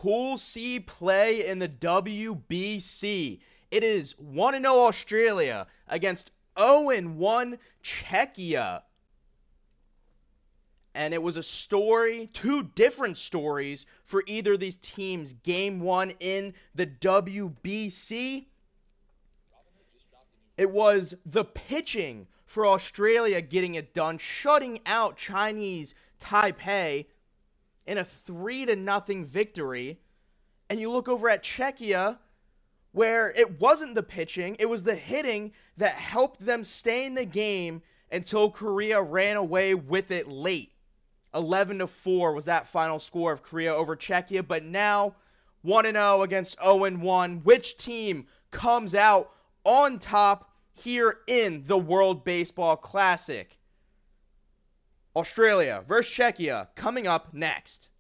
Pool C play in the WBC. It is 1-0 Australia against 0-1 Czechia. And it was a story, two different stories for either of these teams. Game one in the WBC, it was the pitching for Australia getting it done, shutting out Chinese Taipei in a 3-0 victory. And you look over at Czechia, where it wasn't the pitching, it was the hitting that helped them stay in the game until Korea ran away with it late. 11-4 was that final score of Korea over Czechia, but now 1-0 against 0-1. Which team comes out on top here in the World Baseball Classic? Australia versus Czechia coming up next.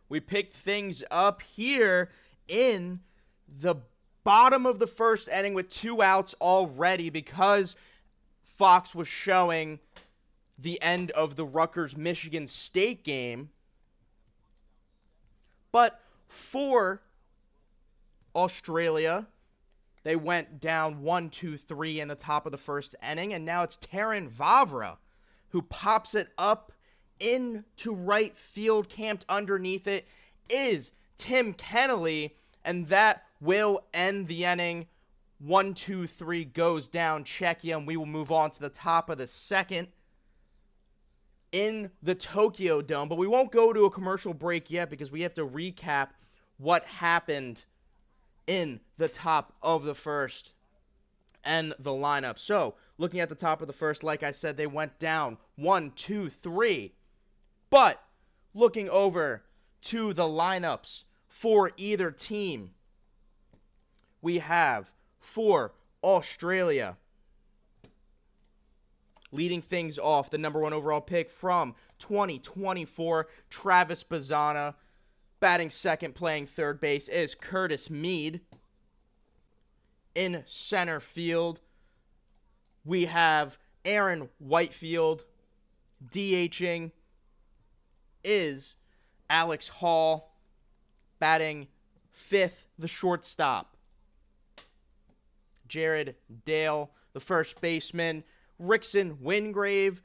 we picked things up here in the bottom of the first inning with 2 outs already because Fox was showing the end of the Rutgers-Michigan State game. But for Australia, they went down 1-2-3 in the top of the first inning, and now it's Terrin Vavra who pops it up into right field. Camped underneath it is Tim Kennelly, and that will end the inning. 1-2-3 goes down Czechia, and we will move on to the top of the second in the Tokyo Dome. But we won't go to a commercial break yet because we have to recap what happened in the top of the first and the lineup. So, looking at the top of the first, like I said, they went down 1-2-3. But, looking over to the lineups for either team, we have for Australia, leading things off, the number 1 overall pick from 2024, Travis Bazzana. Batting second, playing third base is Curtis Mead. In center field, we have Aaron Whitefield. DHing is Alex Hall. Batting fifth, the shortstop, Jared Dale. The first baseman, Rickson Wingrave.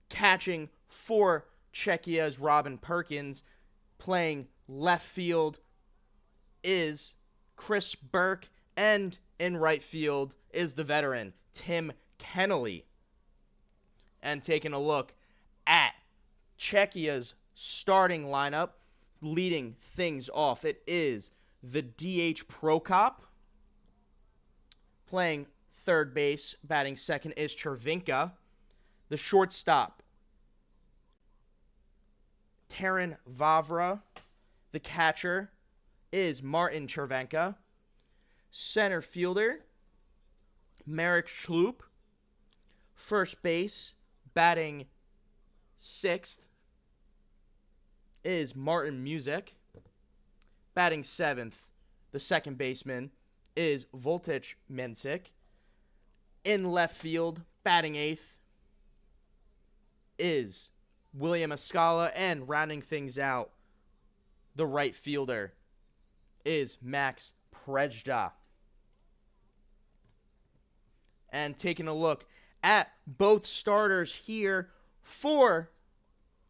Catching for Czechia's Robin Perkins. Playing left field is Chris Burke, and in right field is the veteran Tim Kennelly. And taking a look at Czechia's starting lineup, leading things off, it is the DH Prokop. Playing third base, batting second is Chervinka. The shortstop, Terrin Vavra. The catcher is Martin Chervenka. Center fielder, Marek Schloop. First base, batting sixth, is Martin Music. Batting seventh, the second baseman, is Voltich Mensik. In left field, batting eighth, is William Escala, and rounding things out, the right fielder is Max Prejda. And taking a look at both starters here for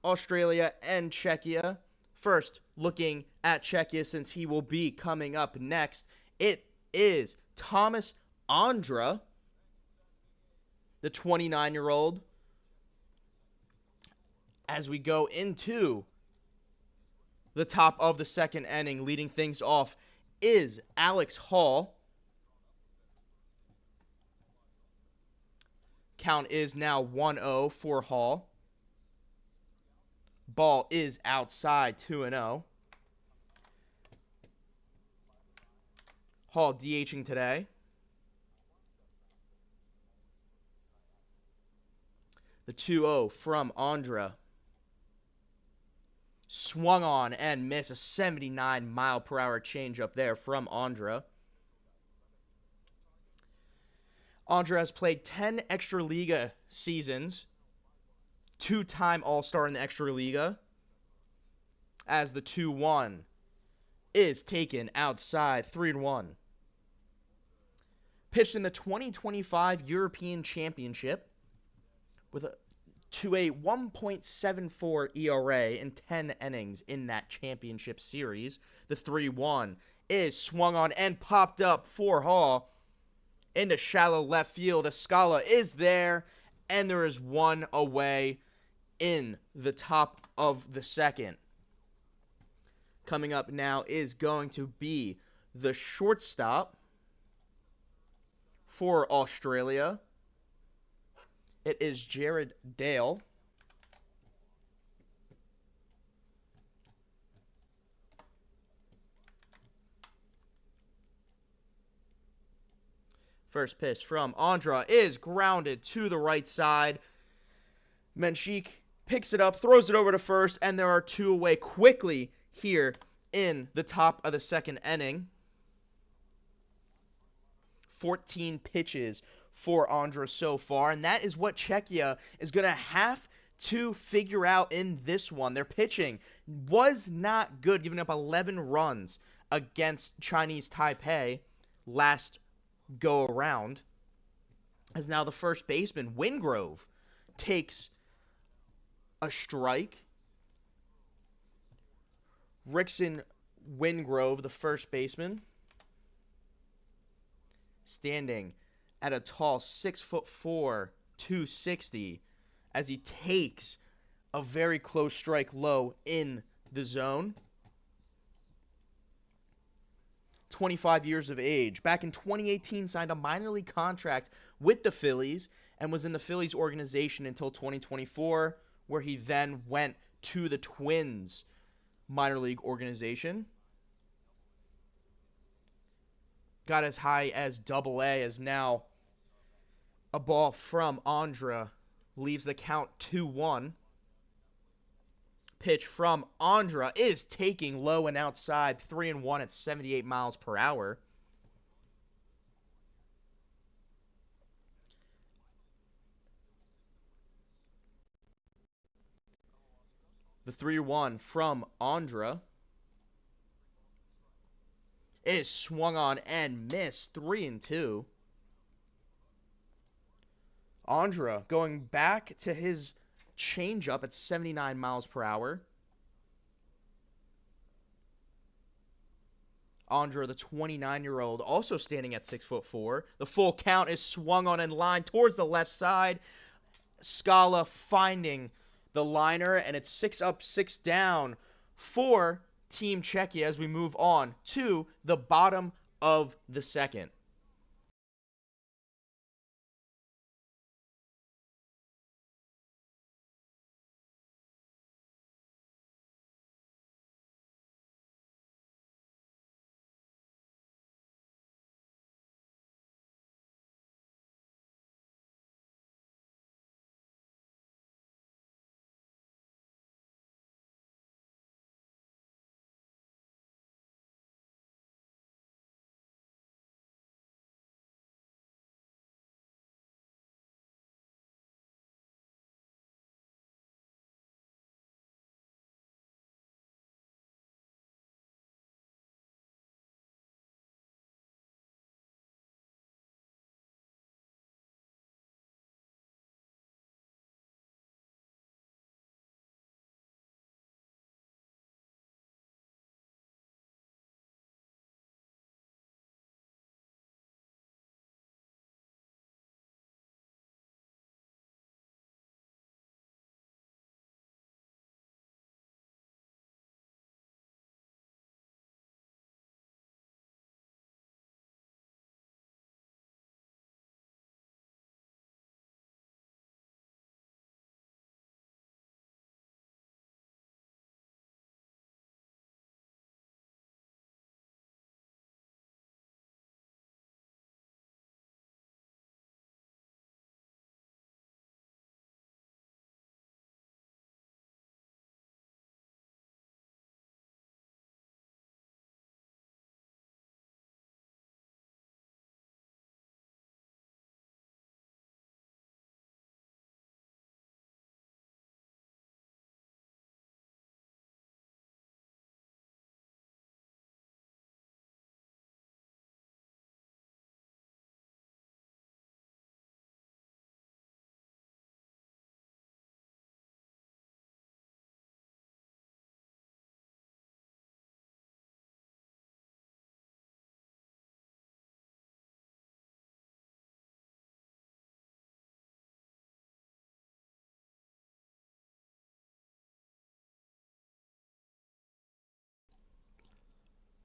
Australia and Czechia. First, looking at Czechia, since he will be coming up next, it is Thomas Andra, the 29-year-old. As we go into the top of the second inning, leading things off is Alex Hall. Count is now 1-0 for Hall. Ball is outside, 2-0. Hall DHing today. The 2-0 from Andra. Swung on and missed, a 79-mile-per-hour changeup there from Andra. Andra has played 10 Extraliga seasons, 2-time All-Star in the Extraliga, as the 2-1 is taken outside, 3-1. Pitched in the 2025 European Championship to a 1.74 ERA in 10 innings in that championship series. The 3-1 is swung on and popped up for Hall into shallow left field. Escala is there, and there is one away in the top of the second. Coming up now is going to be the shortstop for Australia. It is Jared Dale. First pitch from Andra is grounded to the right side. Menchik picks it up, throws it over to first, and there are two away. Quickly here in the top of the second inning. 14 pitches for Ondra so far, and that is what Czechia is going to have to figure out in this one. Their pitching was not good, giving up 11 runs against Chinese Taipei last go around. As now the first baseman, Wingrove, takes a strike. Rickson Wingrove, the first baseman, standing at a tall 6'4", 260, as he takes a very close strike low in the zone. 25 years of age. Back in 2018, signed a minor league contract with the Phillies and was in the Phillies organization until 2024, where he then went to the Twins minor league organization. Got as high as Double-A, as now a ball from Ondra leaves the count 2-1. Pitch from Ondra is taking low and outside, 3-1 at 78 miles per hour. The 3-1 from Ondra is swung on and missed, 3-2. Ondra going back to his changeup at 79 miles per hour. Ondra, the 29-year-old, also standing at 6'4". The full count is swung on in line towards the left side. Scala finding the liner, and it's 6 up, 6 down for Team Czechia as we move on to the bottom of the second.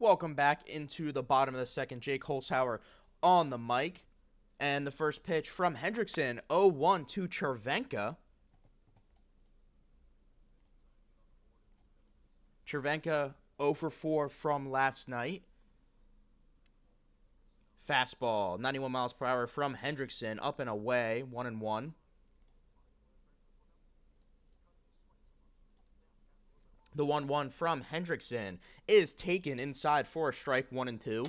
Welcome back into the bottom of the second. Jake Holzhauer on the mic. And the first pitch from Hendrickson, 0-1 to Chervenka. Chervenka 0 for 4 from last night. Fastball, 91 miles per hour from Hendrickson, up and away, 1-1. The 1-1 from Hendrickson is taken inside for a strike, 1-2.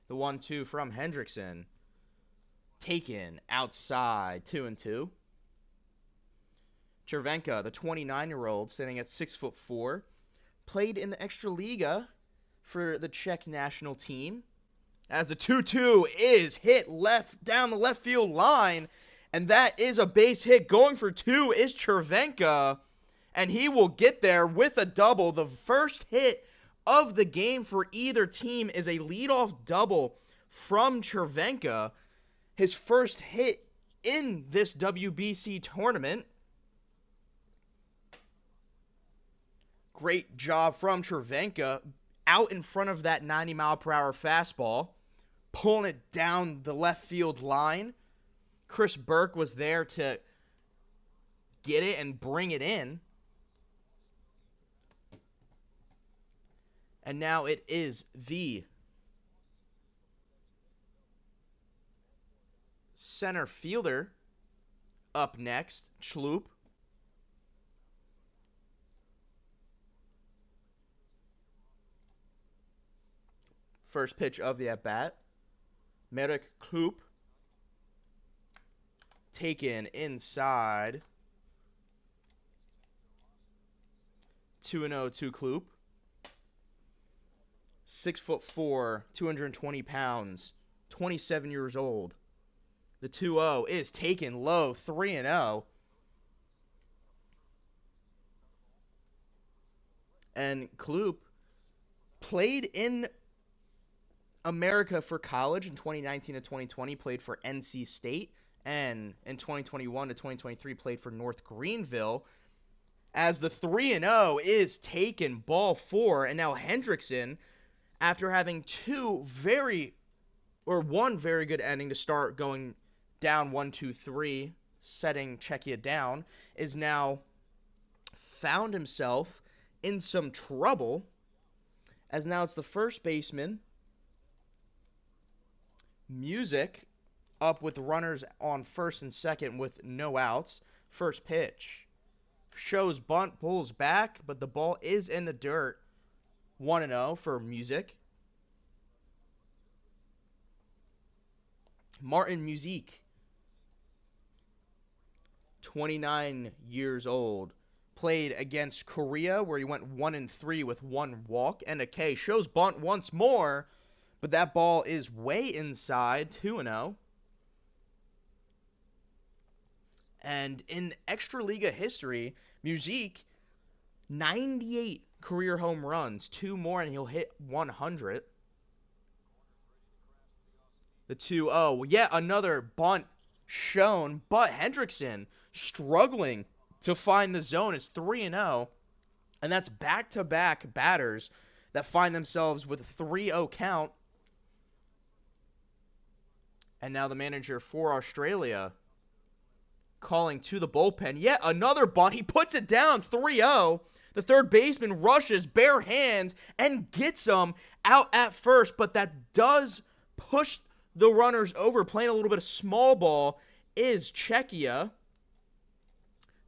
The 1-2 from Hendrickson, taken outside, 2-2. Cervenka, the 29-year-old, sitting at 6'4", played in the Extraliga for the Czech national team. As the 2-2 is hit down the left field line, and that is a base hit. Going for two is Cervenka, and he will get there with a double. The first hit of the game for either team is a leadoff double from Cervenka, his first hit in this WBC tournament. Great job from Cervenka, out in front of that 90-mile-per-hour fastball, pulling it down the left field line. Chris Burke was there to get it and bring it in. And now it is the center fielder up next, Schloop. First pitch of the at-bat. Merrick Kloop, taken inside. 2-0 to Kloop. 6'4", 220 pounds, 27 years old. The 2-0 is taken low, 3-0. And Kloop played in America for college in 2019 to 2020, played for NC State, and in 2021 to 2023 played for North Greenville. As the 3-0 is taken, ball 4, and now Hendrickson, after having one very good ending to start, going down 1-2-3, setting Czechia down, is now found himself in some trouble, as now it's the first baseman, Music, up with runners on first and second with no outs. First pitch shows bunt, pulls back, but the ball is in the dirt. 1-0 for Music. Martin Music, 29 years old, played against Korea where he went 1-3 with one walk and a K. Shows bunt once more, but that ball is way inside, 2-0. And in Extraliga history, Music, 98 career home runs, 2 more and he'll hit 100. The 2-0, yet another bunt shown, but Hendrickson struggling to find the zone. It's 3-0, and that's back-to-back batters that find themselves with a 3-0 count. And now the manager for Australia calling to the bullpen. Yet another bunt. He puts it down, 3-0. The third baseman rushes bare hands and gets him out at first, but that does push the runners over. Playing a little bit of small ball is Czechia.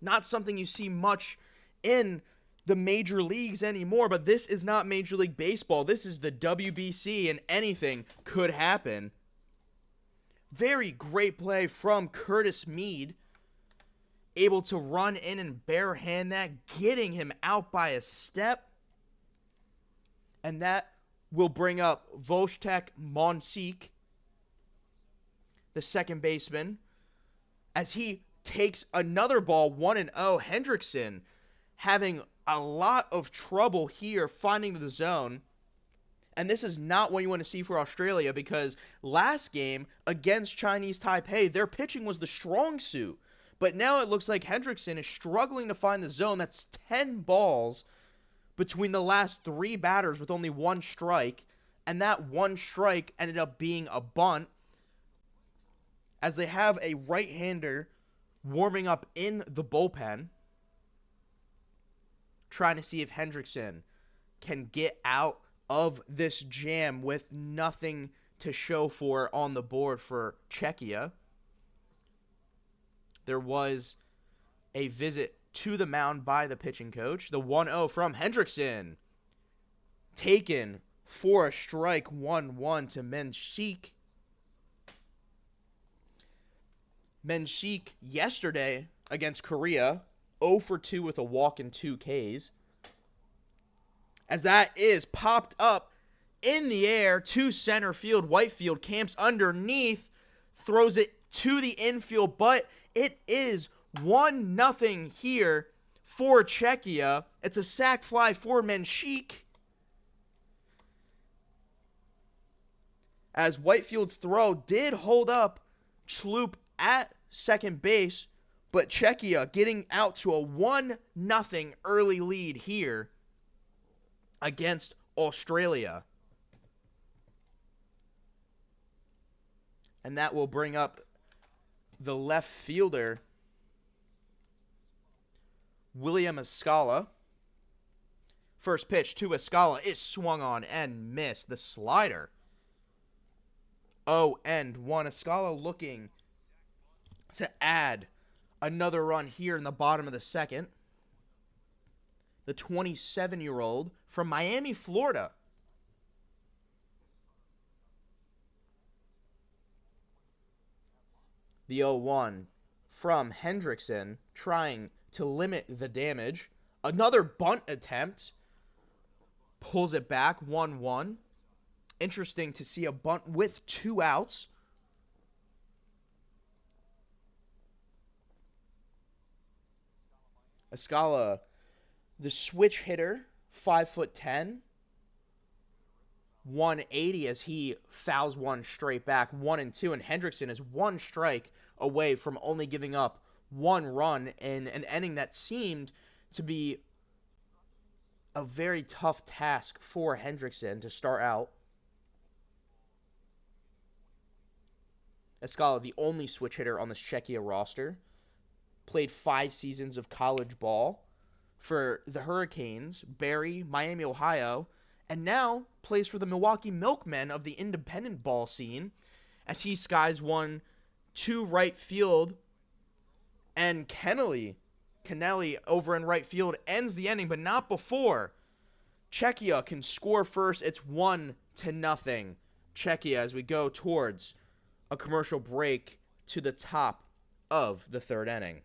Not something you see much in the major leagues anymore, but this is not Major League Baseball. This is the WBC, and anything could happen. Very great play from Curtis Mead. Able to run in and barehand that, getting him out by a step. And that will bring up Wojtek Monsik, the second baseman, as he takes another ball, 1-0. Hendrickson having a lot of trouble here finding the zone. And this is not what you want to see for Australia, because last game against Chinese Taipei, their pitching was the strong suit. But now it looks like Hendrickson is struggling to find the zone. That's 10 balls between the last 3 batters with only 1 strike. And that 1 strike ended up being a bunt, as they have a right-hander warming up in the bullpen, trying to see if Hendrickson can get out of this jam with nothing to show for on the board for Czechia. There was a visit to the mound by the pitching coach. The 1-0 from Hendrickson. Taken for a strike, 1-1 to Menchik. Menchik yesterday against Korea, 0 for 2 with a walk and 2 Ks. As that is popped up in the air to center field. Whitefield camps underneath, throws it to the infield, but it is 1-0 here for Czechia. It's a sac fly for Menchik. As Whitefield's throw did hold up Schloop at second base, but Czechia getting out to a 1-0 early lead here against Australia. And that will bring up the left fielder, William Escala. First pitch to Escala is swung on and missed. The slider. 0-1. Escala looking to add another run here in the bottom of the second. The 27-year-old from Miami, Florida. The 0-1 from Hendrickson, trying to limit the damage. Another bunt attempt. Pulls it back, 1-1. Interesting to see a bunt with 2 outs. Escala, the switch hitter, 5'10", 180 as he fouls one straight back, 1-2, and Hendrickson is 1 strike away from only giving up 1 run in an inning that seemed to be a very tough task for Hendrickson to start out. Escala, the only switch hitter on this Czechia roster, played 5 seasons of college ball for the Hurricanes, Barrie, Miami, Ohio, and now plays for the Milwaukee Milkmen of the independent ball scene as he skies one to right field, and Kennelly over in right field ends the inning, but not before Czechia can score first. It's 1-0 Czechia as we go towards a commercial break to the top of the 3rd inning.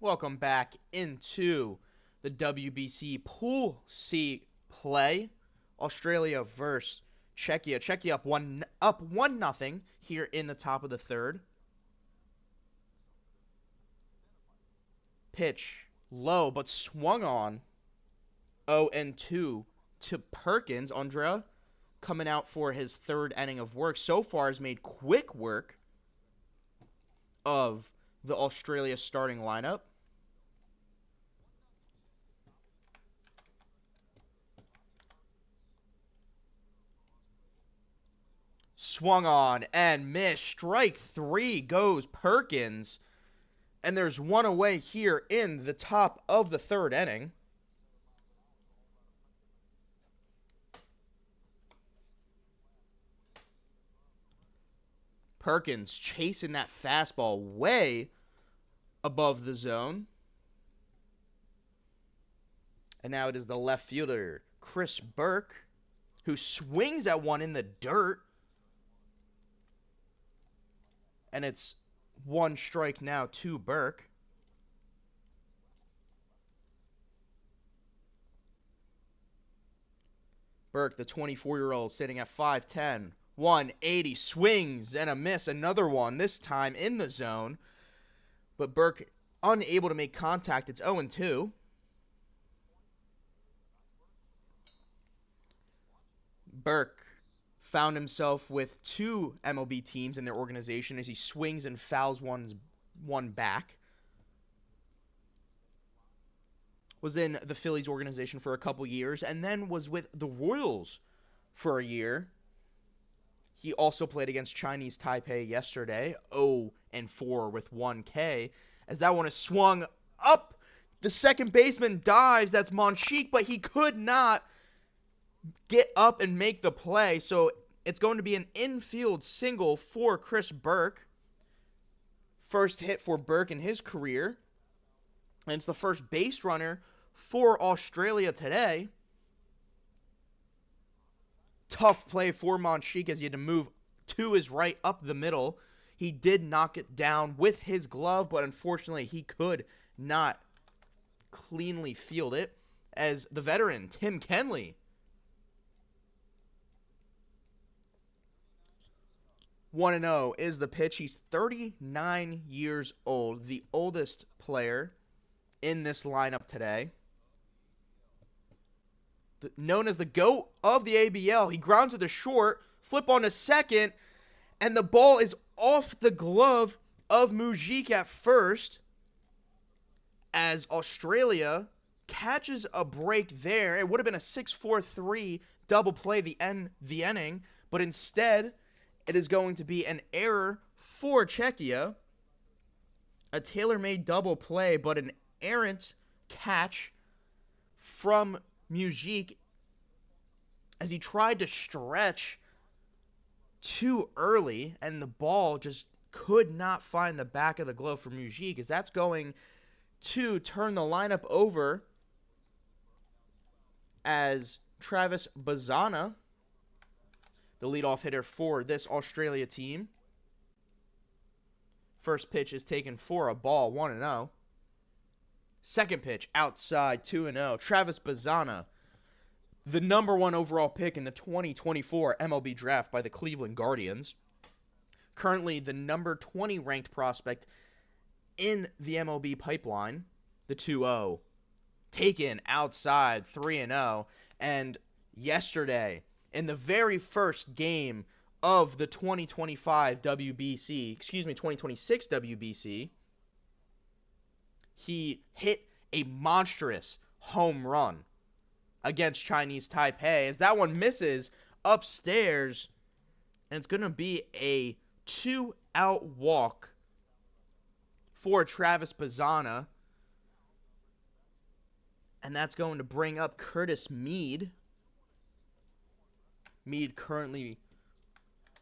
Welcome back into the WBC Pool C play. Australia versus Czechia. Czechia up 1-0 here in the top of the third. Pitch low but swung on. 0-2 to Perkins. Andrea coming out for his third inning of work. So far has made quick work of the Australia starting lineup. Swung on and missed. Strike 3 goes Perkins. And there's one away here in the top of the third inning. Perkins chasing that fastball way above the zone. And now it is the left fielder, Chris Burke, who swings at one in the dirt. And it's 1 strike now to Burke. Burke, the 24-year-old, sitting at 5'10", 180, swings and a miss. Another one, this time in the zone. But Burke unable to make contact. It's 0-2. Burke found himself with 2 MLB teams in their organization as he swings and fouls one back. Was in the Phillies organization for a couple years and then was with the Royals for a year. He also played against Chinese Taipei yesterday, 0-4 with 1 K, as that one is swung up. The second baseman dives. That's Monchique, but he could not get up and make the play. So it's going to be an infield single for Chris Burke. First hit for Burke in his career. And it's the first base runner for Australia today. Tough play for Monchique as he had to move to his right up the middle. He did knock it down with his glove, but unfortunately he could not cleanly field it as the veteran, Tim Kenley, 1-0 is the pitch. He's 39 years old, the oldest player in this lineup today. Known as the GOAT of the ABL. He grounds to the short, flip on to second, and the ball is off the glove of Mujic at first as Australia catches a break there. It would have been a 6-4-3 double play the inning, but instead it is going to be an error for Czechia. A tailor-made double play, but an errant catch from Mujic as he tried to stretch too early, and the ball just could not find the back of the glove for Mujic, as that's going to turn the lineup over as Travis Bazana, the leadoff hitter for this Australia team. First pitch is taken for a ball, 1-0. Second pitch, outside, 2-0. Travis Bazana, the number 1 overall pick in the 2024 MLB draft by the Cleveland Guardians. Currently the number 20 ranked prospect in the MLB pipeline, the 2-0. Taken outside, 3-0. And yesterday, in the very first game of the 2026 WBC, he hit a monstrous home run against Chinese Taipei, as that one misses upstairs, and it's going to be a 2-out walk for Travis Bazana, and that's going to bring up Curtis Mead. Mead currently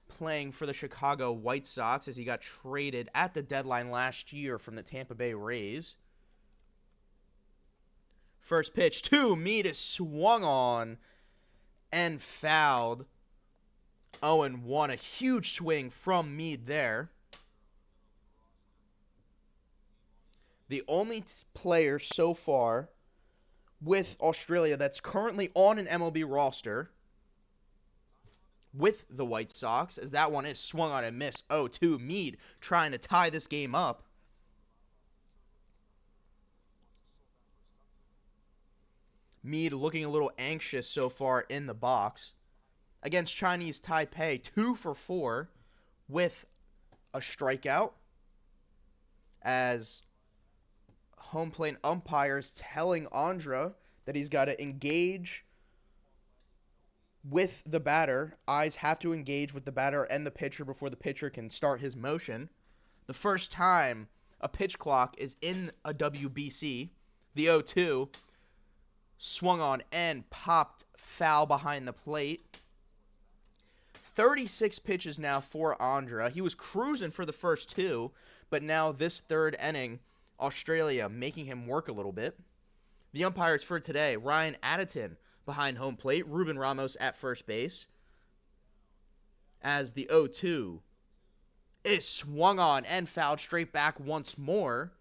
playing for the Chicago White Sox as he got traded at the deadline last year from the Tampa Bay Rays. First pitch to Mead is swung on and fouled. 0-1, a huge swing from Mead there. The only player so far with Australia that's currently on an MLB roster with the White Sox, as that one is swung on and missed. 0-2. Mead trying to tie this game up. Mead looking a little anxious so far in the box. Against Chinese Taipei, 2 for 4 with a strikeout. As home plate umpires telling Andra that he's got to engage with the batter. Eyes have to engage with the batter and the pitcher before the pitcher can start his motion. The first time a pitch clock is in a WBC, the 0-2, swung on and popped foul behind the plate. 36 pitches now for Andra. He was cruising for the first 2, but now this third inning, Australia making him work a little bit. The umpires for today, Ryan Additon behind home plate, Ruben Ramos at first base. As the 0-2 is swung on and fouled straight back once more.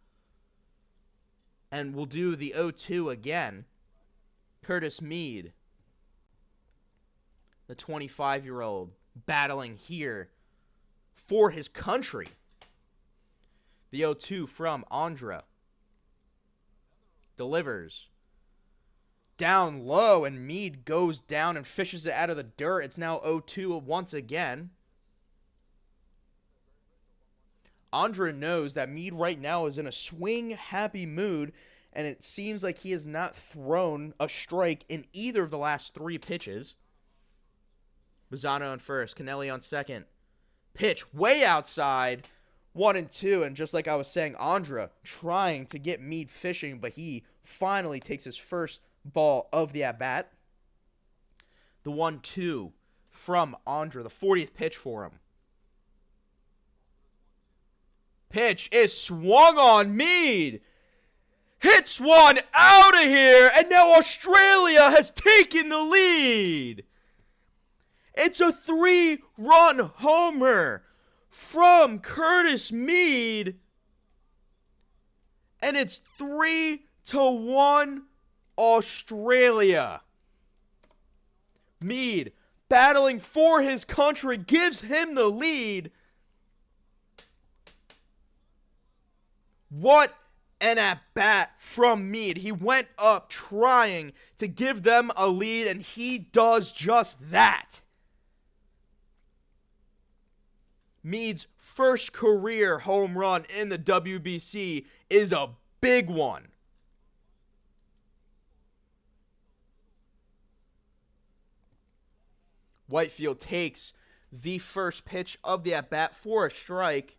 And we'll do the 0-2 again. Curtis Mead, the 25-year-old, battling here for his country. The 0-2 from Andra. Delivers. Down low, and Mead goes down and fishes it out of the dirt. It's now 0-2 once again. Andra knows that Mead right now is in a swing-happy mood, and it seems like he has not thrown a strike in either of the last 3 pitches. Mazzano on first, Kennelly on second. Pitch way outside, 1-2, and just like I was saying, Andra trying to get Mead fishing, but he finally takes his first ball of the at-bat. The 1-2 from Andra, the 40th pitch for him. Pitch is swung on. Mead hits one out of here, and now Australia has taken the lead. It's a 3-run homer from Curtis Mead, and it's 3-1 Australia. Mead, battling for his country, gives him the lead. What an at-bat from Mead. He went up trying to give them a lead, and he does just that. Mead's first career home run in the WBC is a big one. Whitefield takes the first pitch of the at-bat for a strike.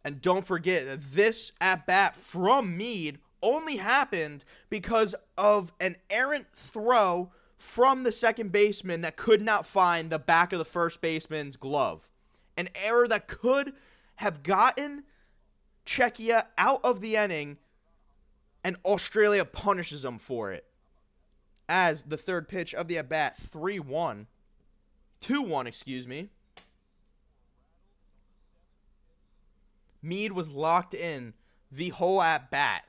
And don't forget that this at-bat from Mead only happened because of an errant throw from the second baseman that could not find the back of the first baseman's glove. An error that could have gotten Czechia out of the inning, and Australia punishes them for it. As the third pitch of the at-bat, 2-1, excuse me. Mead was locked in the whole at-bat,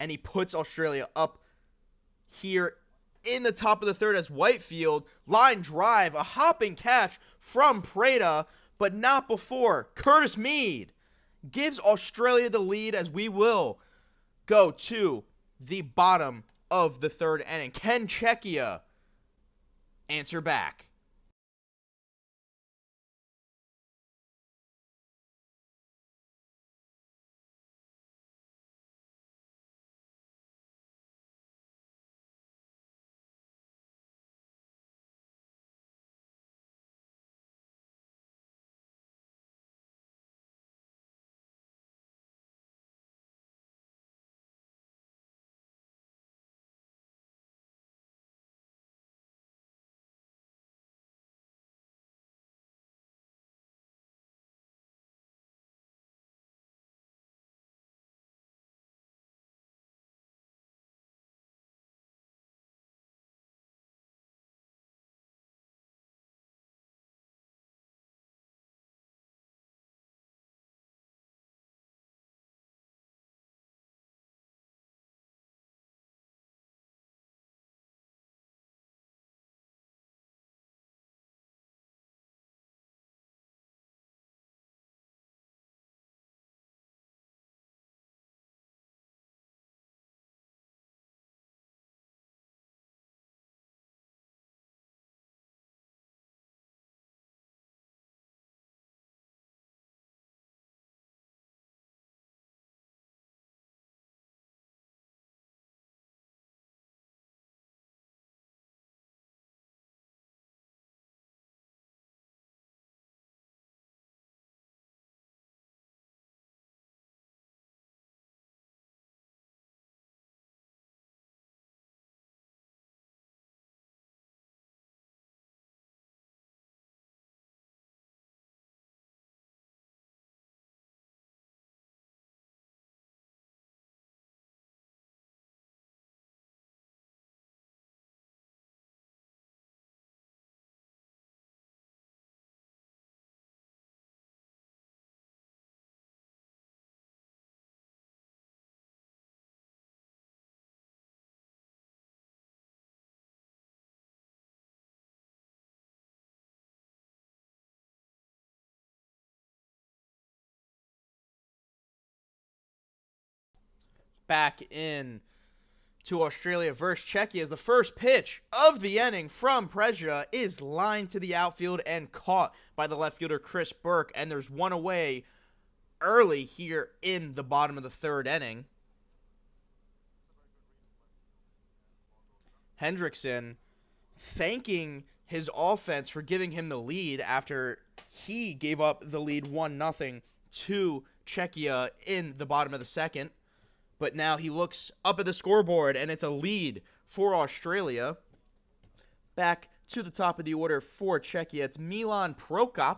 and he puts Australia up here in the top of the third as Whitefield, line drive, a hopping catch from Preda, but not before Curtis Mead gives Australia the lead, as we will go to the bottom of the third inning. Can Czechia answer back? back in to Australia versus Czechia as the first pitch of the inning from Preza is lined to the outfield and caught by the left fielder Chris Burke, and there's one away early here in the bottom of the third inning. Hendrickson thanking his offense for giving him the lead after he gave up the lead 1-0 to Czechia in the bottom of the second. But now he looks up at the scoreboard, and it's a lead for Australia. Back to the top of the order for Czechia, it's Milan Prokop.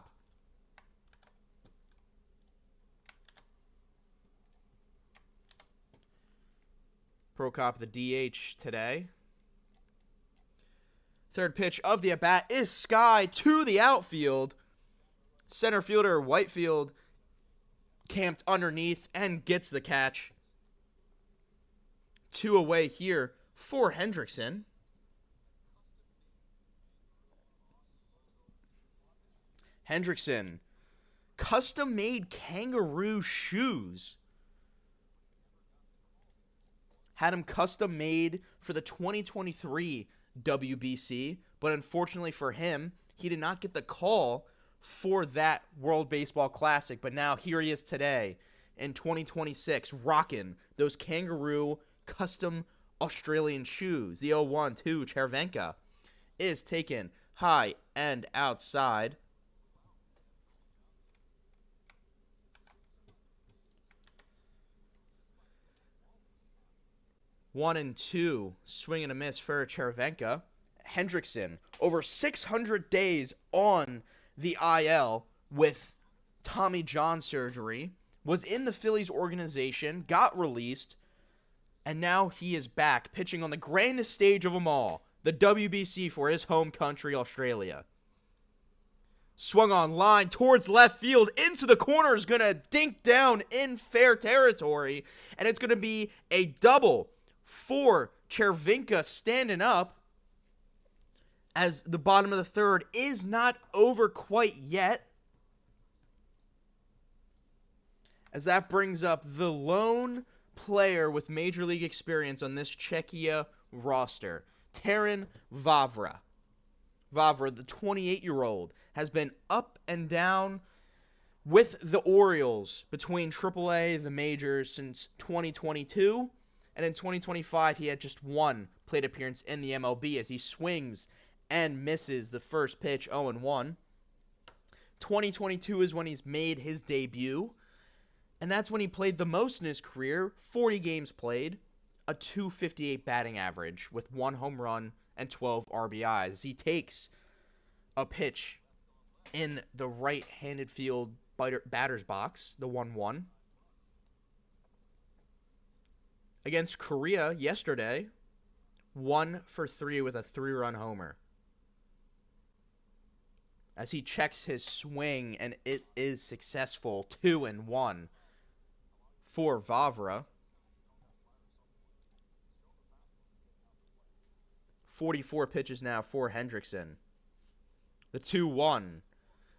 Prokop, the DH today. Third pitch of the at-bat is sky to the outfield. Center fielder Whitefield camped underneath and gets the catch. 2 away here for Hendrickson. Hendrickson, custom-made kangaroo shoes. Had him custom-made for the 2023 WBC, but unfortunately for him, he did not get the call for that World Baseball Classic. But now here he is today in 2026, rocking those kangaroo custom Australian shoes. The 0-1 to Chervenka is taken high and outside. One and two, swing and a miss for Chervenka. Hendrickson, over 600 days on the IL with Tommy John surgery, was in the Phillies organization, got released, and now he is back, pitching on the grandest stage of them all, the WBC for his home country, Australia. Swung on line towards left field, into the corner, is going to dink down in fair territory, and it's going to be a double for Chervenka standing up, as the bottom of the third is not over quite yet. As that brings up the lone player with Major League experience on this Czechia roster, Taran Vavra. Vavra, the 28-year-old, has been up and down with the Orioles between AAA, the majors, since 2022. And in 2025, he had just one plate appearance in the MLB as he swings and misses the first pitch 0-1. 2022 is when he's made his debut. And that's when he played the most in his career, 40 games played, a .258 batting average with 1 home run and 12 RBIs. He takes a pitch in the right-handed field batter's box, the 1-1. Against Korea yesterday, 1 for 3 with a 3-run homer. As he checks his swing, and it is successful, 2-1 for Vavra. 44 pitches now for Hendrickson. The 2-1.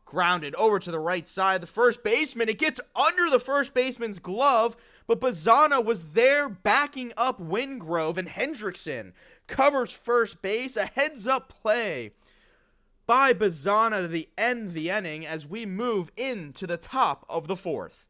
Grounded over to the right side. The first baseman, it gets under the first baseman's glove, but Bazana was there backing up Wingrove, and Hendrickson covers first base. A heads-up play by Bazana to the end of the inning as we move into the top of the fourth.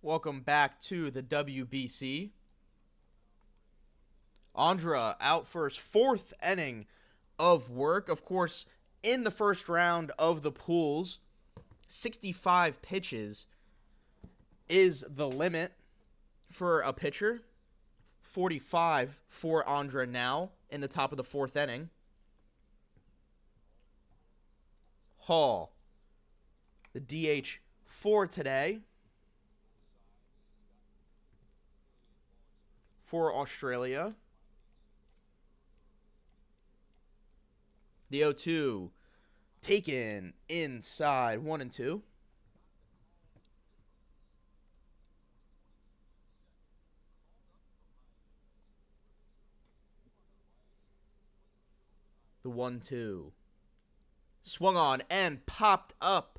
Welcome back to the WBC. Andra out for his fourth inning of work. Of course, in the first round of the pools, 65 pitches is the limit for a pitcher. 45 for Andra now in the top of the fourth inning. Hall, the DH for today for Australia. The 0-2 taken inside 1-2. The 1-2 swung on and popped up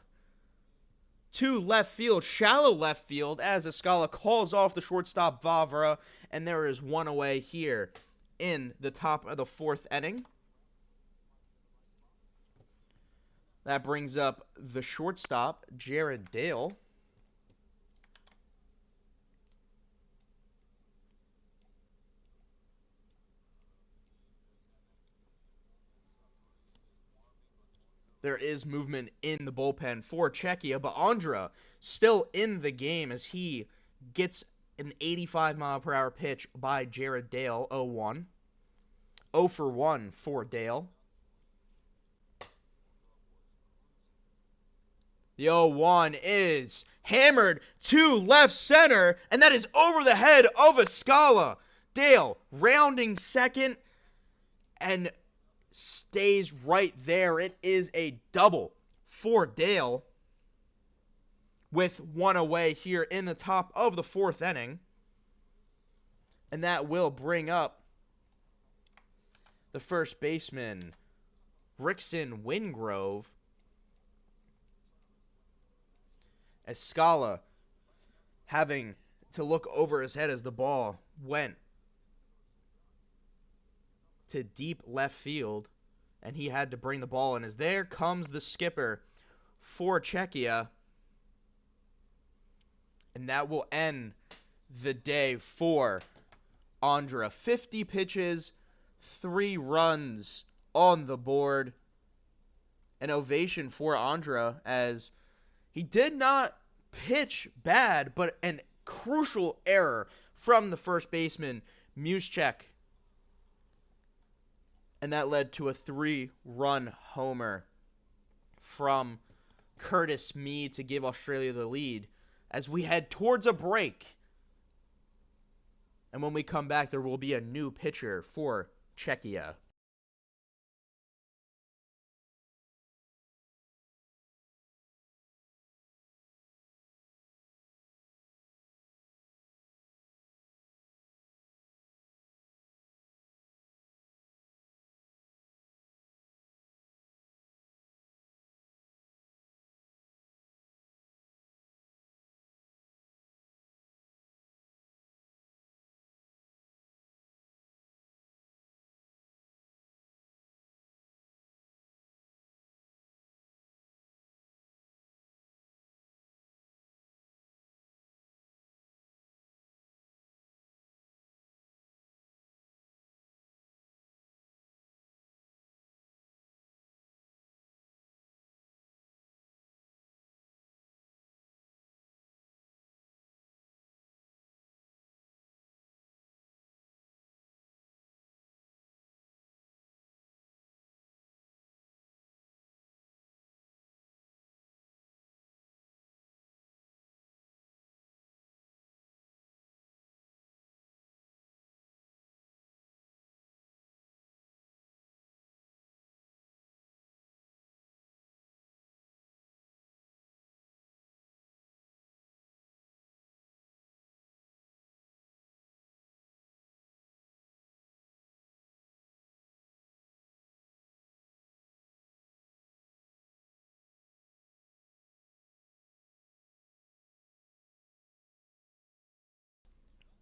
to left field, shallow left field, as Escala calls off the shortstop Vavra, and there is one away here in the top of the fourth inning. That brings up the shortstop, Jared Dale. There is movement in the bullpen for Czechia, but Andra still in the game as he gets an 85-mile-per-hour pitch by Jared Dale, 0-1. 0 for 1 for Dale. The 0-1 is hammered to left center, and that is over the head of Escala. Dale rounding second and stays right there. It is a double for Dale with one away here in the top of the fourth inning. And that will bring up the first baseman, Rickson Wingrove. Escala having to look over his head as the ball went to deep left field, and he had to bring the ball in. As there comes the skipper for Czechia, and that will end the day for Andra. 50 pitches, 3 runs on the board. An ovation for Andra, as he did not pitch bad, but an crucial error from the first baseman, Muschek. And that led to a 3-run homer from Curtis Mead to give Australia the lead as we head towards a break. And when we come back, there will be a new pitcher for Czechia.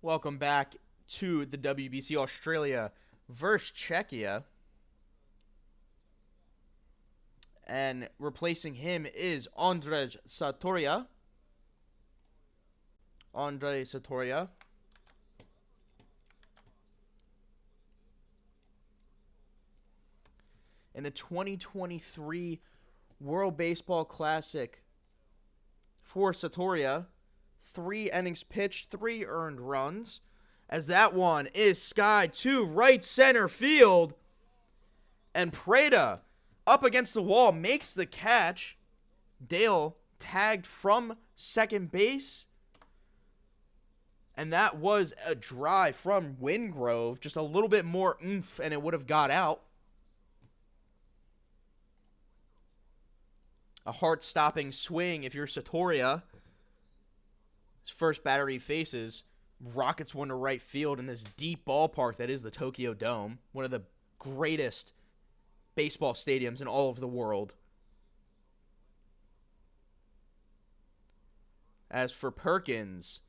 Welcome back to the WBC. Australia versus Czechia. And replacing him is Andrej Satoria. Andre Satoria. In the 2023 World Baseball Classic for Satoria, 3 innings pitched, 3 earned runs, as that one is sky to right center field, and Prada up against the wall makes the catch. Dale tagged from second base, and that was a drive from Wingrove, just a little bit more oomph and it would have got out. A heart-stopping swing if you're Satoria. His first batter he faces rockets one to right field in this deep ballpark that is the Tokyo Dome, one of the greatest baseball stadiums in all of the world. As for Perkins,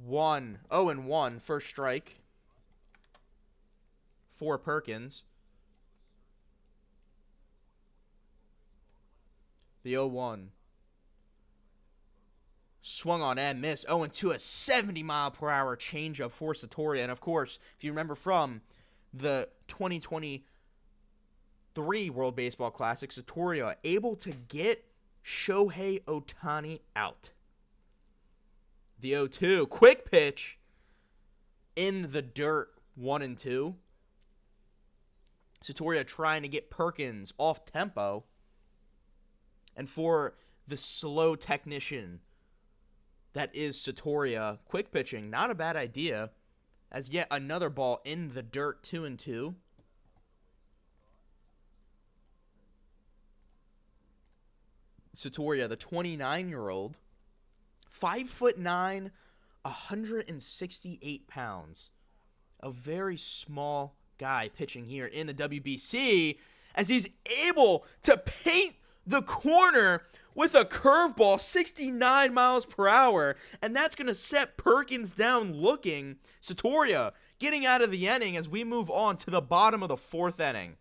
0-1, first strike for Perkins. The 0-1. Swung on and missed. 0-2, a 70-mile-per-hour changeup for Satoria. And, of course, if you remember from the 2023 World Baseball Classic, Satoria able to get Shohei Ohtani out. The 0-2, quick pitch in the dirt, 1-2. Satoria trying to get Perkins off tempo. And for the slow technician that is Satoria, quick pitching, not a bad idea. As yet another ball in the dirt, 2-2. Satoria, the 29-year-old, 5'9", 168 pounds. A very small guy pitching here in the WBC, as he's able to paint the corner with a curveball, 69 miles per hour, and that's going to set Perkins down looking. Satoria getting out of the inning as we move on to the bottom of the 4th inning.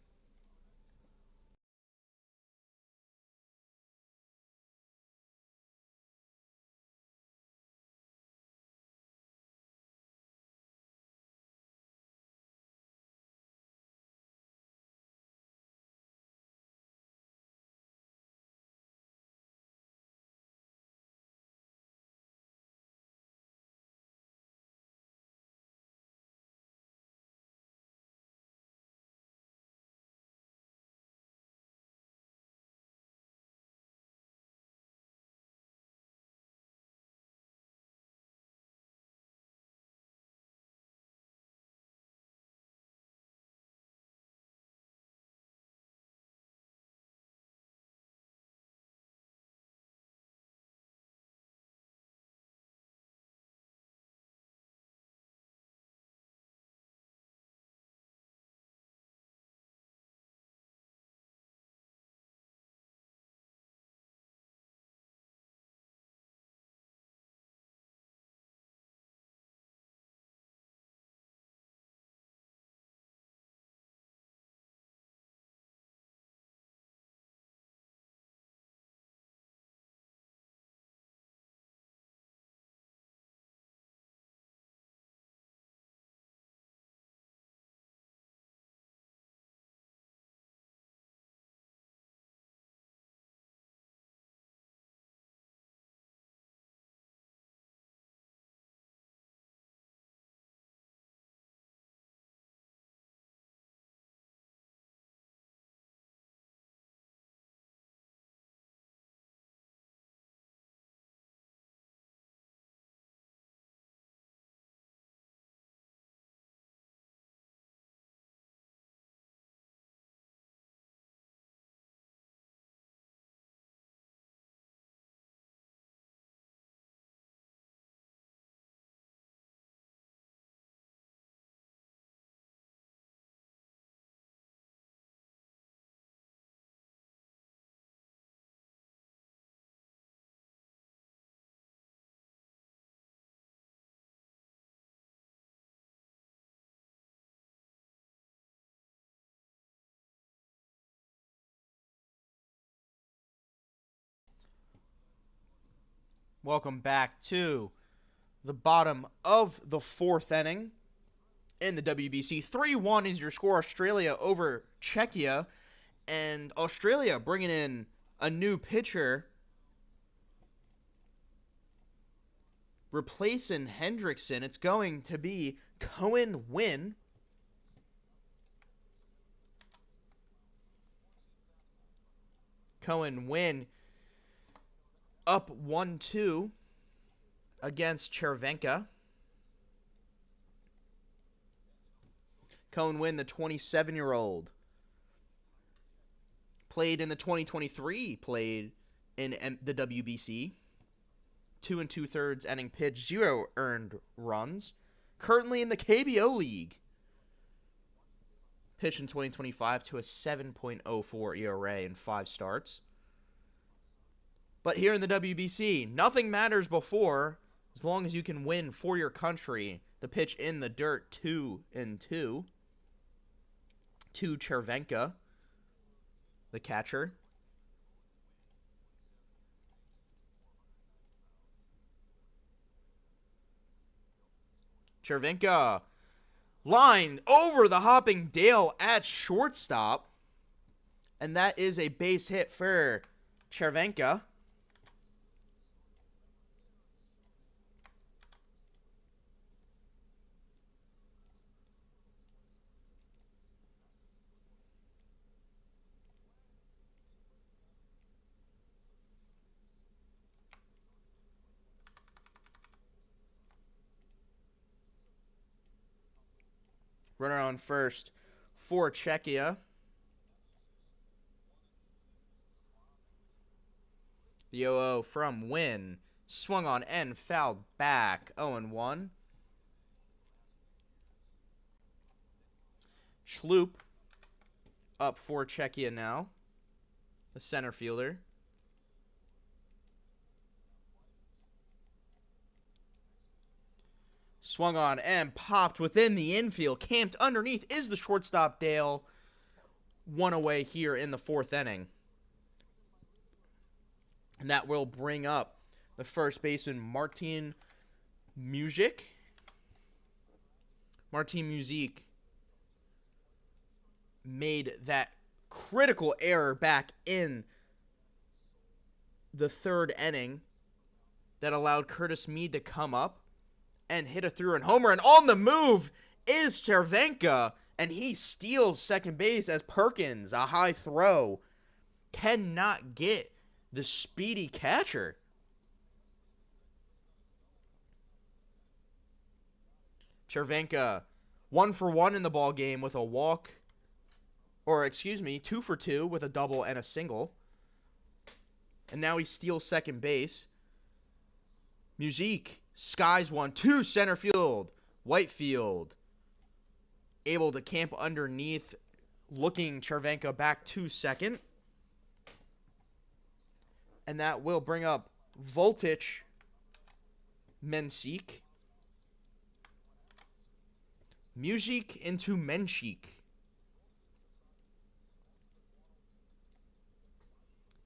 Welcome back to the bottom of the fourth inning in the WBC. 3-1 is your score. Australia over Czechia. And Australia bringing in a new pitcher, replacing Hendrickson. It's going to be Cohen Wynn. Cohen Wynn up 1-2 against Chervenka. Cohen Wynn, the 27-year-old. Played in the 2023, played in the WBC. 2 2/3 inning pitch, 0 earned runs. Currently in the KBO League. Pitched in 2025 to a 7.04 ERA in 5 starts. But here in the WBC, nothing matters before as long as you can win for your country. The pitch in the dirt, 2-2 to Chervenka, the catcher. Chervenka line over the hopping Dale at shortstop. And that is a base hit for Chervenka. Runner on first for Czechia. The 0-0 from Wynn. Swung on and fouled back. 0-1. Schloop up for Czechia now. The center fielder. Swung on and popped within the infield. Camped underneath is the shortstop Dale. 1 away here in the fourth inning. And that will bring up the first baseman, Martin Music. Martin Music made that critical error back in the third inning that allowed Curtis Meade to come up and hit a through-run homer. And on the move is Chervenka, and he steals second base as Perkins, a high throw, cannot get the speedy catcher. Chervenka 1 for 1 in the ball game with a walk, 2 for 2 with a double and a single. And now he steals second base. Music skies one to center field. Whitefield able to camp underneath, looking Chervenka back to second. And that will bring up Voltage Menchik. Music into Menchik.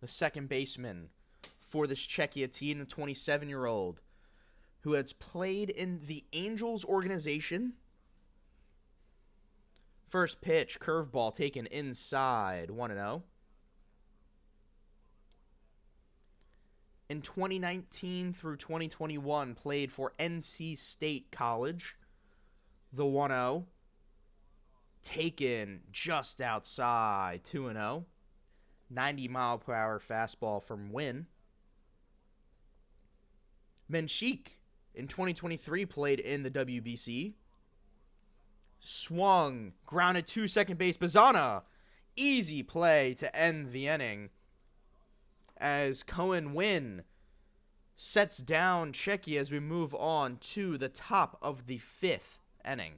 The second baseman for this Czechia team, the 27-year-old, who has played in the Angels organization. First pitch, curveball taken inside, 1-0. In 2019 through 2021, played for NC State College. The 1-0. Taken just outside, 2-0. 90-mile-per-hour fastball from Wynn. Menchik, in 2023, played in the WBC. Swung, grounded to second base. Bazana, easy play to end the inning, as Cohen Wynn sets down Czechia as we move on to the top of the fifth inning.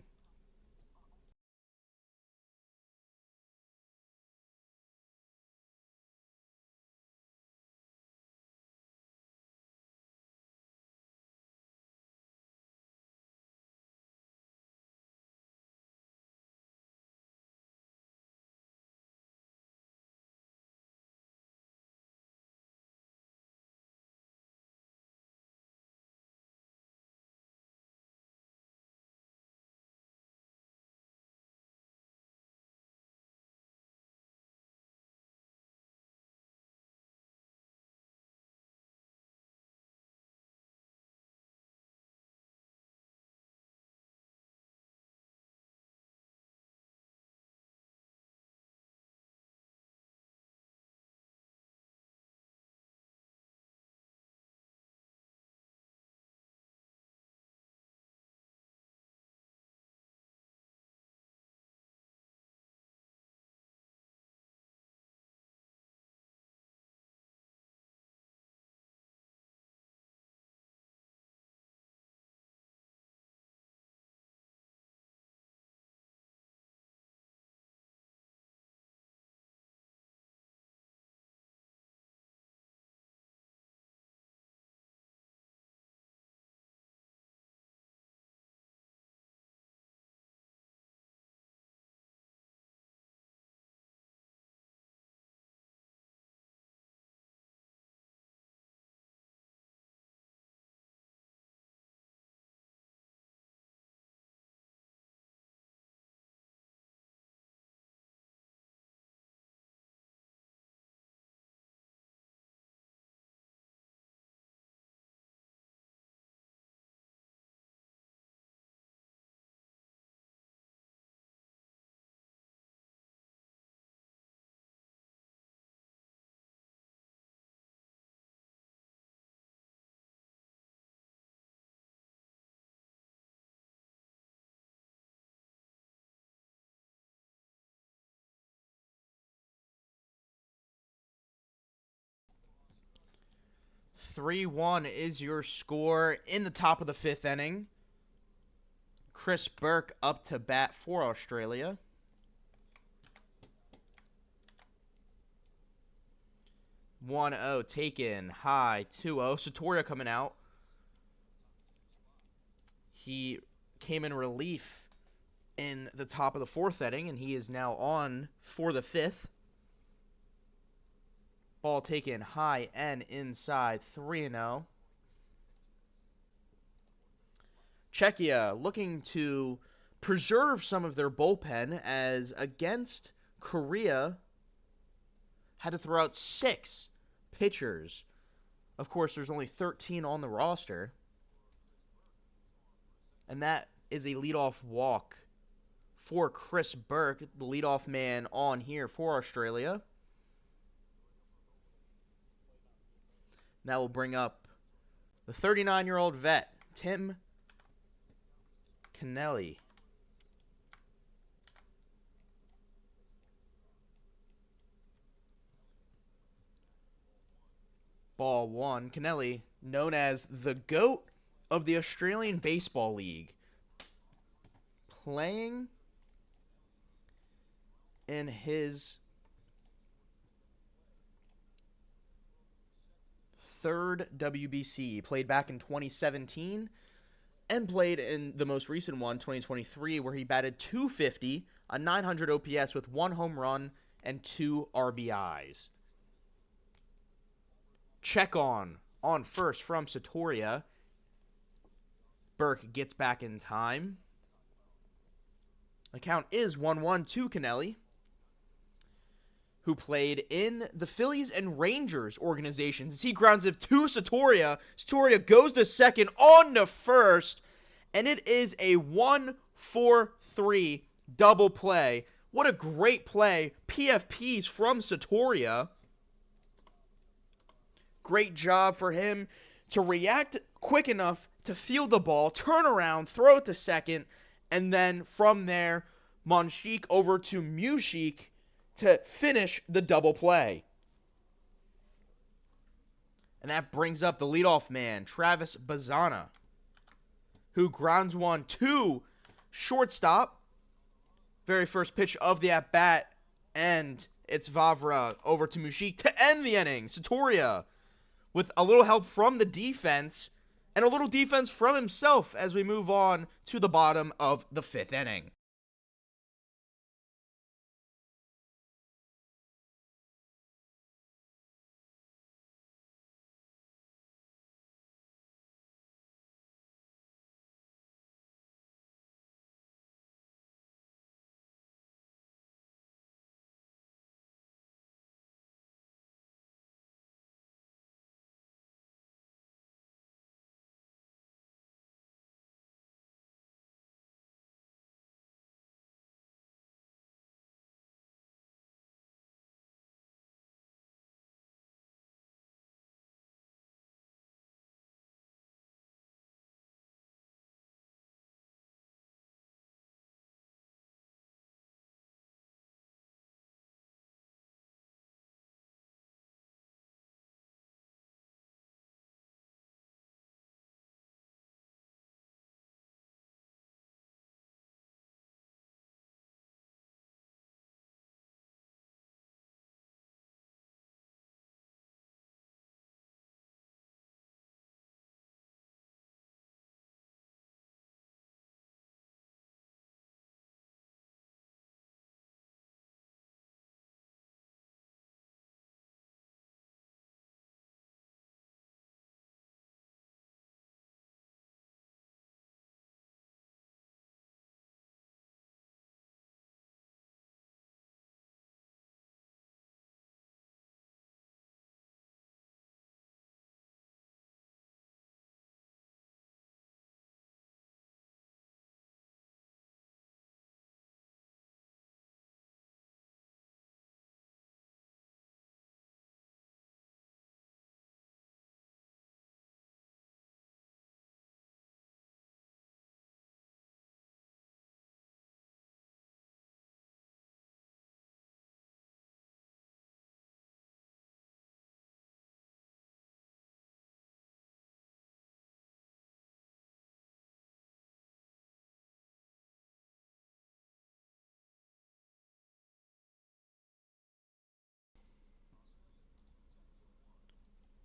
3-1 is your score in the top of the 5th inning. Chris Burke up to bat for Australia. 1-0 taken. High. 2-0. Satoria coming out. He came in relief in the top of the 4th inning, and he is now on for the 5th. Ball taken high and inside. 3-0. Czechia looking to preserve some of their bullpen, as against Korea had to throw out 6 pitchers. Of course, there's only 13 on the roster. And that is a leadoff walk for Chris Burke, the leadoff man on here for Australia. Now we'll bring up the 39-year-old vet, Tim Kennelly. Ball 1. Kennelly, known as the GOAT of the Australian Baseball League, playing in his 3rd WBC. Played back in 2017 and played in the most recent one, 2023, where he batted .250, a 900 OPS with 1 home run and 2 RBIs. Check on first from Satoria. Burke gets back in time. The count is 1-1 to Kennelly, who played in the Phillies and Rangers organizations. As he grounds it to Satoria. Satoria goes to second, on to first, and it is a 1-4-3 double play. What a great play. PFPs from Satoria. Great job for him to react quick enough to field the ball, turn around, throw it to second, and then from there, Monchique over to Mushik to finish the double play. And that brings up the leadoff man, Travis Bazana, who grounds one to shortstop. Very first pitch of the at-bat, and it's Vavra over to Mushik to end the inning. Satoria with a little help from the defense and a little defense from himself as we move on to the bottom of the 5th inning.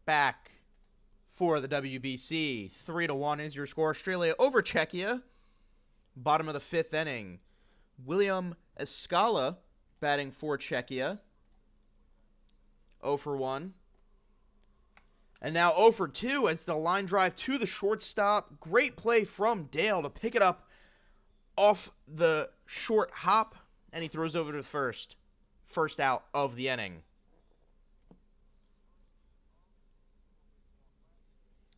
back for the WBC. 3-1 is your score. Australia over Czechia. Bottom of the 5th inning. William Escala batting for Czechia. 0 for 1. And now 0 for 2 as the line drive to the shortstop. Great play from Dale to pick it up off the short hop. And he throws over to the first. First out of the inning.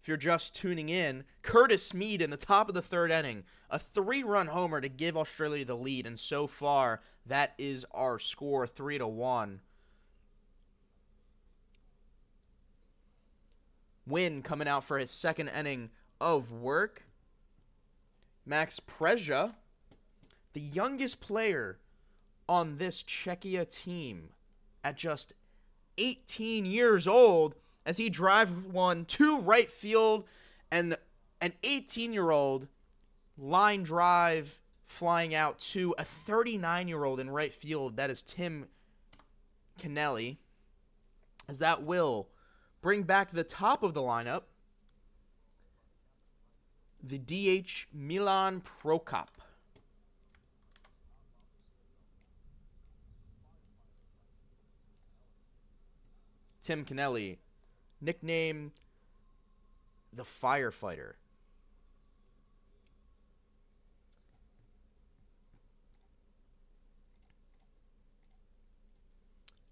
If you're just tuning in, Curtis Mead in the top of the 3rd inning. A 3-run homer to give Australia the lead. And so far, that is our score, 3-1. Wynn coming out for his 2nd inning of work. Max Preza, the youngest player on this Czechia team at just 18 years old, as he drives one to right field, and an 18-year-old line drive flying out to a 39-year-old in right field. That is Tim Kennelly, as that will bring back the top of the lineup, the DH Milan Prokop. Tim Kennelly, nicknamed the Firefighter.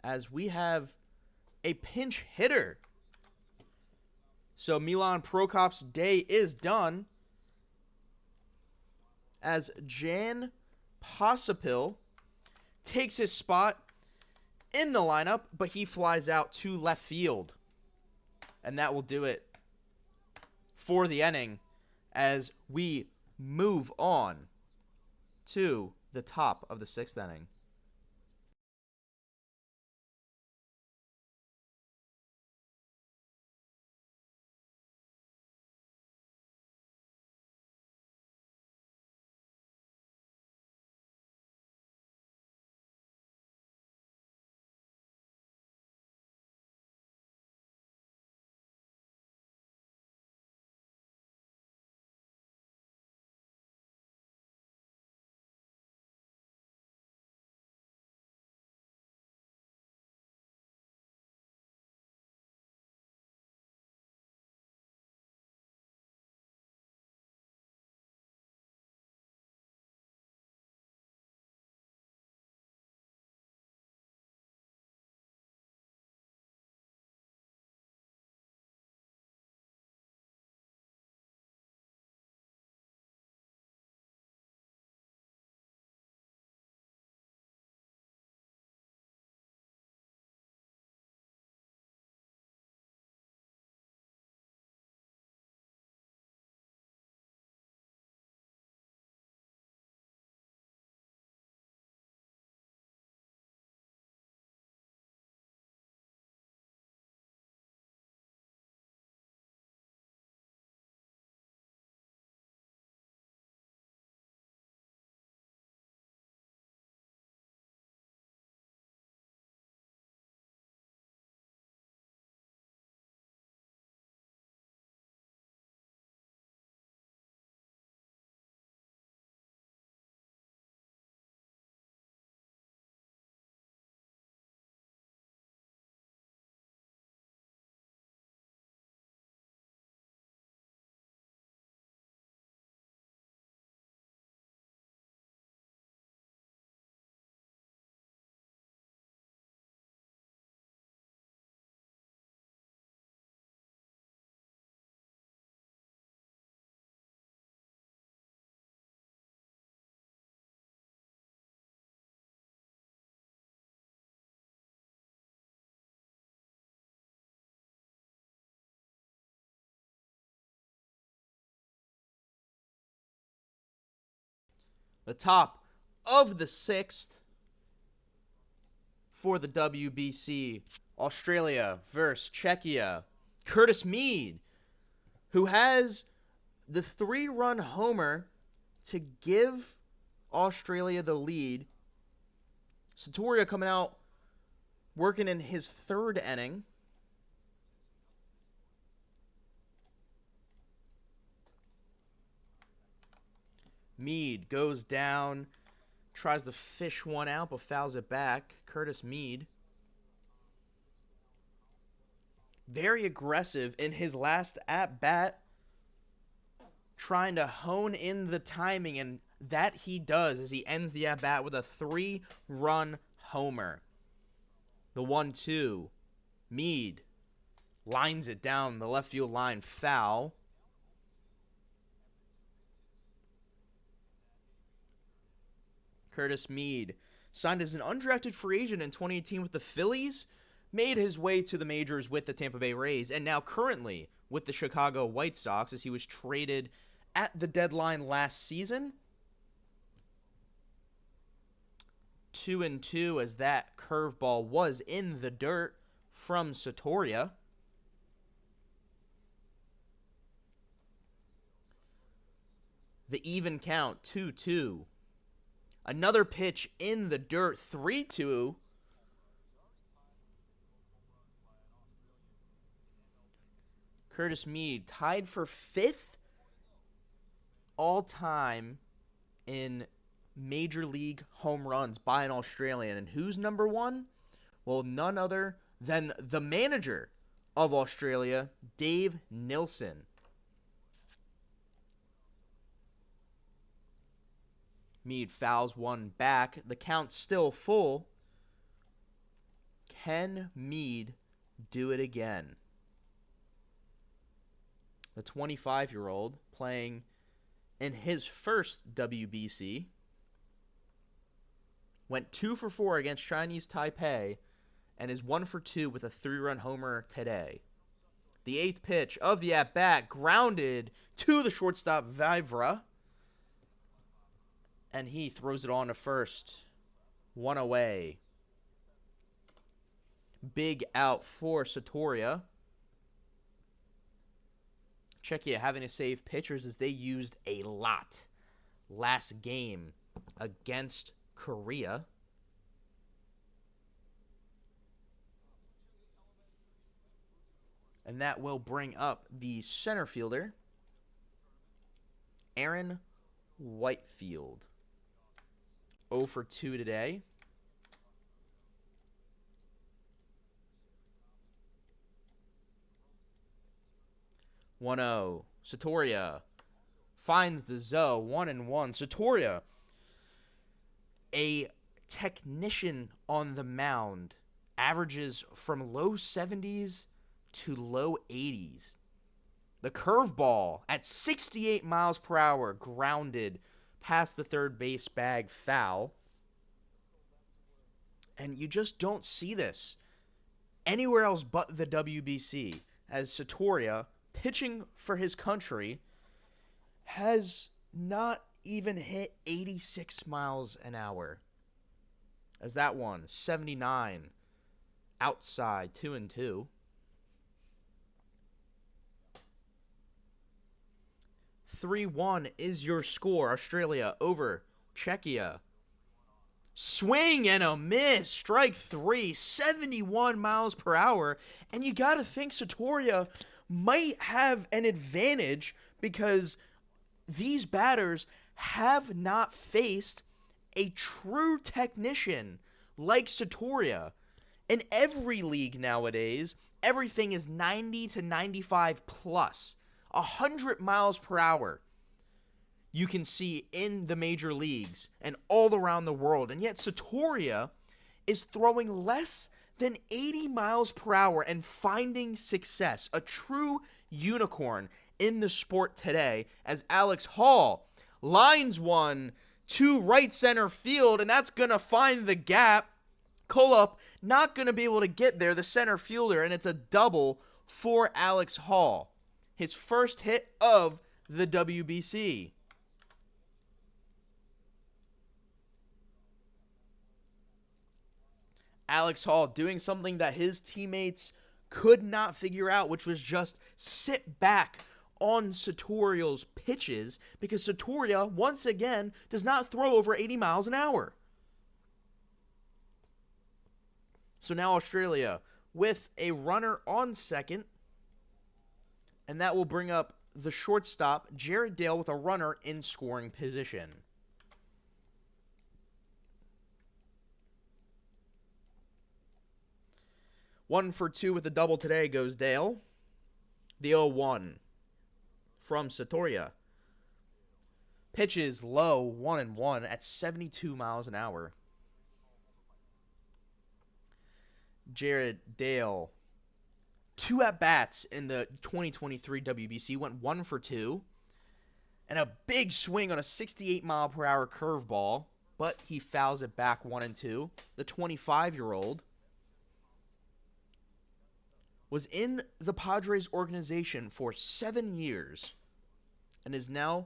As we have a pinch hitter. So Milan Prokop's day is done, as Jan Posipil takes his spot in the lineup, but he flies out to left field. And that will do it for the inning as we move on to the top of the 6th inning. The top of the 6th for the WBC. Australia versus Czechia. Curtis Mead, who has the 3-run homer to give Australia the lead. Satoria coming out working in his 3rd inning. Mead goes down, tries to fish one out, but fouls it back. Curtis Mead. Very aggressive in his last at-bat, trying to hone in the timing, and that he does as he ends the at-bat with a 3-run homer. The 1-2. Mead lines it down the left field line, foul. Curtis Mead signed as an undrafted free agent in 2018 with the Phillies, made his way to the majors with the Tampa Bay Rays, and now currently with the Chicago White Sox as he was traded at the deadline last season. 2-2 as that curveball was in the dirt from Sotoria. The even count, 2-2. Another pitch in the dirt, 3-2. Curtis Mead tied for 5th all-time in Major League home runs by an Australian. And who's number 1? Well, none other than the manager of Australia, Dave Nilsson. Mead fouls one back. The count's still full. Can Mead do it again? The 25-year-old playing in his first WBC went 2 for 4 against Chinese Taipei and is 1 for 2 with a 3-run homer today. The 8th pitch of the at-bat grounded to the shortstop Vivra, and he throws it on to first. 1 away. Big out for Sotoria. Czechia having to save pitchers as they used a lot last game against Korea. And that will bring up the center fielder, Aaron Whitefield. 0 for 2 today. (1-0). Sotoria finds the Zoe. 1-1. Sotoria, a technician on the mound, averages from low 70s to low 80s. The curveball at 68 miles per hour grounded past the third base bag, foul. And you just don't see this anywhere else but the WBC, as Sotoria, pitching for his country, has not even hit 86 miles an hour. As that one, 79, outside, 2-2. 3-1 is your score. Australia over Czechia. Swing and a miss. Strike 3. 71 miles per hour. And you got to think Sotoria might have an advantage because these batters have not faced a true technician like Sotoria. In every league nowadays, everything is 90 to 95 plus. 100 miles per hour you can see in the major leagues and all around the world. And yet Sotoria is throwing less than 80 miles per hour and finding success. A true unicorn in the sport today, as Alex Hall lines one to right center field, and that's going to find the gap. Kolob not going to be able to get there, the center fielder, and it's a double for Alex Hall. His first hit of the WBC. Alex Hall doing something that his teammates could not figure out, which was just sit back on Sotoria's pitches, because Sotoria, once again, does not throw over 80 miles an hour. So now Australia with a runner on second, and that will bring up the shortstop, Jared Dale, with a runner in scoring position. One for two with a double today goes Dale. The 0-1 from Satoria. Pitches low, 1-1 at 72 miles an hour. Jared Dale, 2 at-bats in the 2023 WBC, went 1 for 2. And a big swing on a 68-mile-per-hour curveball, but he fouls it back 1-2. The 25-year-old was in the Padres organization for 7 years and is now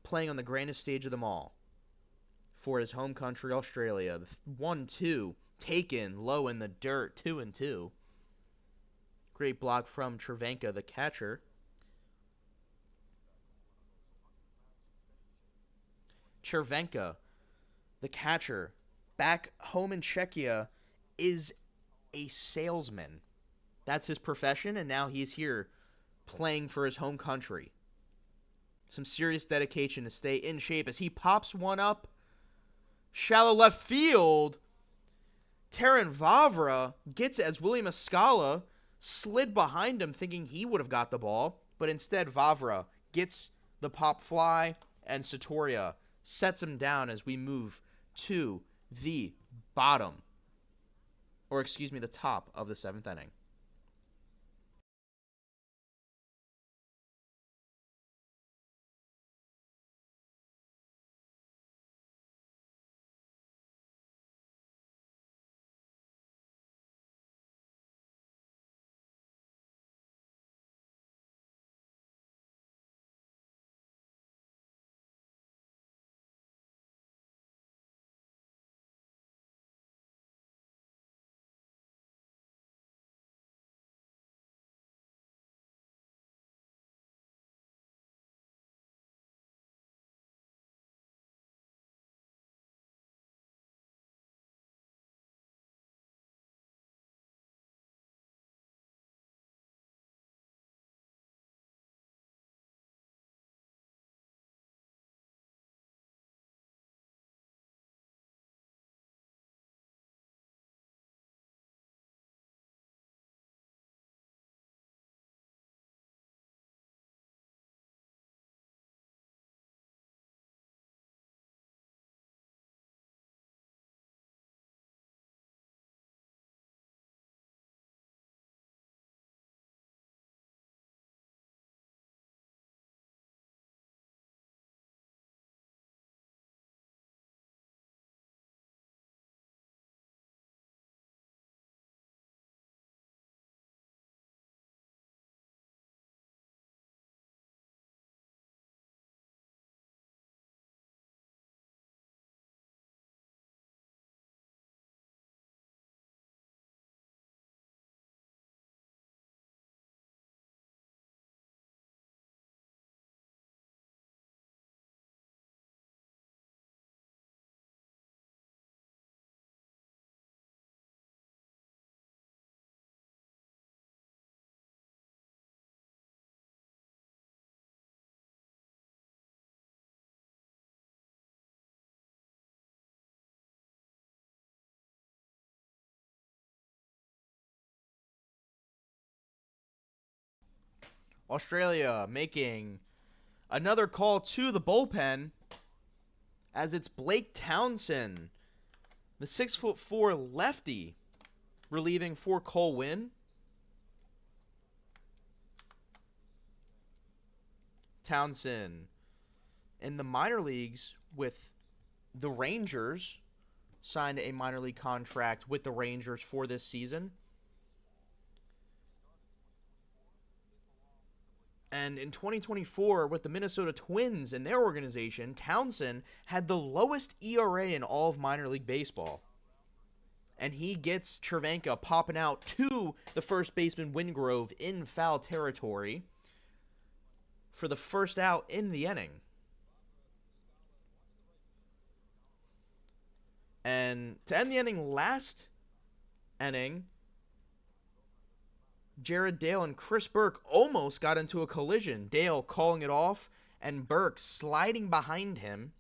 playing on the grandest stage of them all for his home country, Australia. The 1-2 taken low in the dirt, 2-2. Great block from Cervenka, the catcher. Cervenka, the catcher, back home in Czechia, is a salesman. That's his profession, and now he's here playing for his home country. Some serious dedication to stay in shape as he pops one up. Shallow left field. Terran Vavra gets it as William Escala slid behind him thinking he would have got the ball, but instead Vavra gets the pop fly, and Satoria sets him down as we move to the the top of the 7th inning. Australia making another call to the bullpen as it's Blake Townsend, the 6'4" lefty, relieving for Cole Winn. Townsend in the minor leagues with the Rangers, signed a minor league contract with the Rangers for this season. And in 2024, with the Minnesota Twins in their organization, Townsend had the lowest ERA in all of minor league baseball. And he gets Cervenka popping out to the first baseman Wingrove in foul territory for the first out in the inning. And to end the inning, last inning, Jared Dale and Chris Burke almost got into a collision. Dale calling it off and Burke sliding behind him.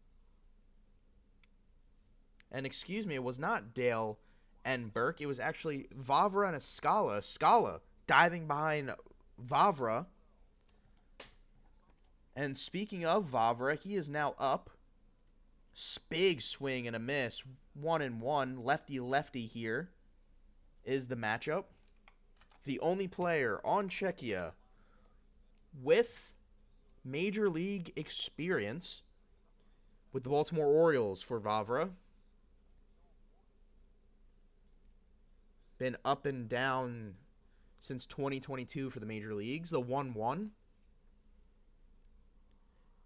And excuse me, it was not Dale and Burke. It was actually Vavra and Escala. Escala diving behind Vavra. And speaking of Vavra, he is now up. Big swing and a miss. 1-1. Lefty-lefty here is the matchup. The only player on Czechia with Major League experience with the Baltimore Orioles for Vavra. Been up and down since 2022 for the Major Leagues. The 1-1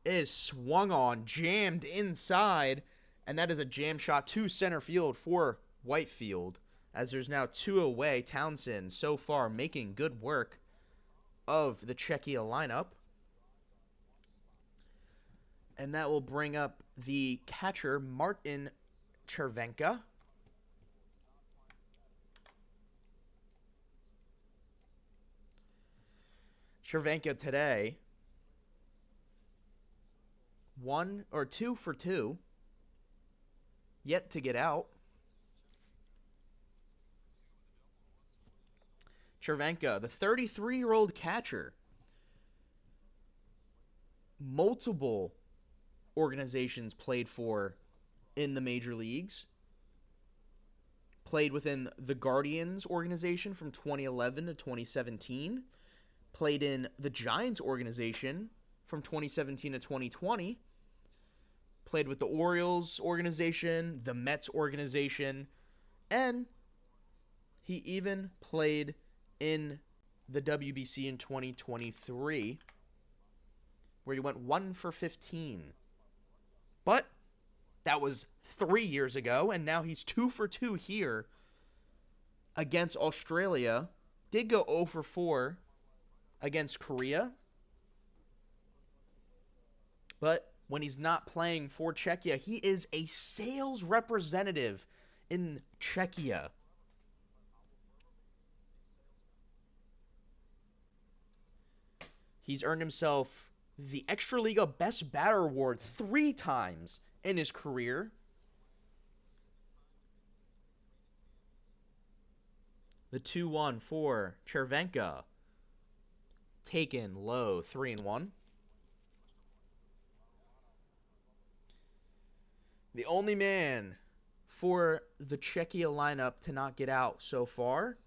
is swung on, jammed inside, and that is a jam shot to center field for Whitefield. As there's now 2 away, Townsend so far making good work of the Czechia lineup. And that will bring up the catcher, Martin Chervenka. Chervenka today, 1 or 2 for 2, yet to get out. Chervenka, the 33-year-old catcher, multiple organizations played for in the major leagues. Played within the Guardians organization from 2011 to 2017. Played in the Giants organization from 2017 to 2020. Played with the Orioles organization, the Mets organization, and he even played in the WBC in 2023, where he went 1 for 15. But that was 3 years ago, and now he's 2 for 2 here against Australia. Did go 0 for 4 against Korea. But when he's not playing for Czechia, he is a sales representative in Czechia. He's earned himself the Extraliga Best Batter Award 3 times in his career. The 2-1 for Chervenka. Taken low, 3-1. The only man for the Czechia lineup to not get out so far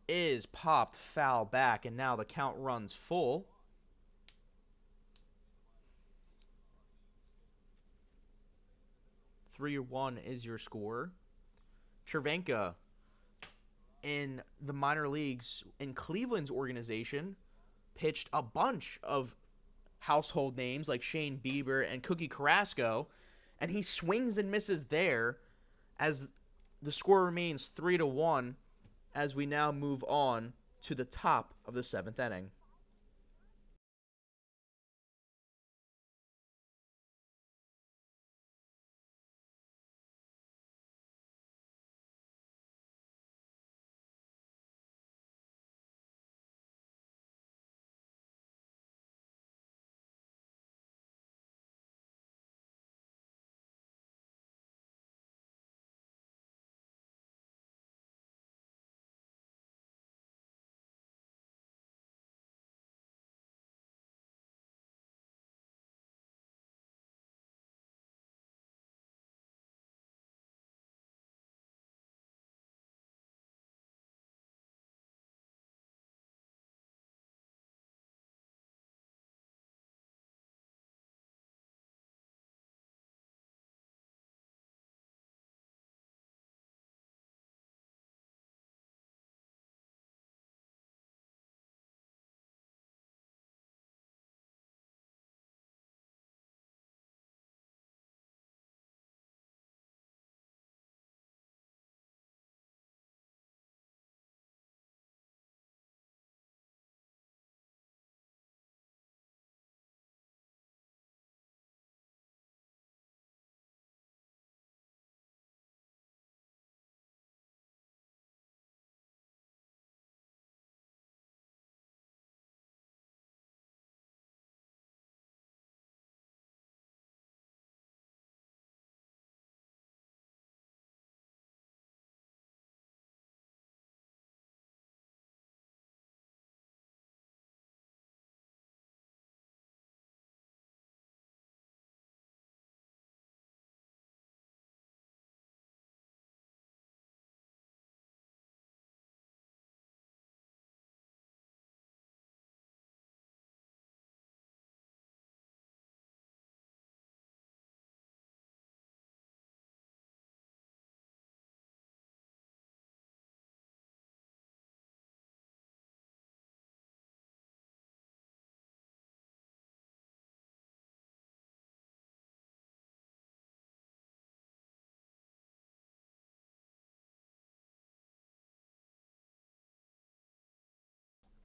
is popped foul back, and now the count runs full. (3-1) is your score. Chervenka in the minor leagues in Cleveland's organization pitched a bunch of household names like Shane Bieber and Cookie Carrasco, and he swings and misses there as the score remains 3-1 as we now move on to the top of the 7th inning.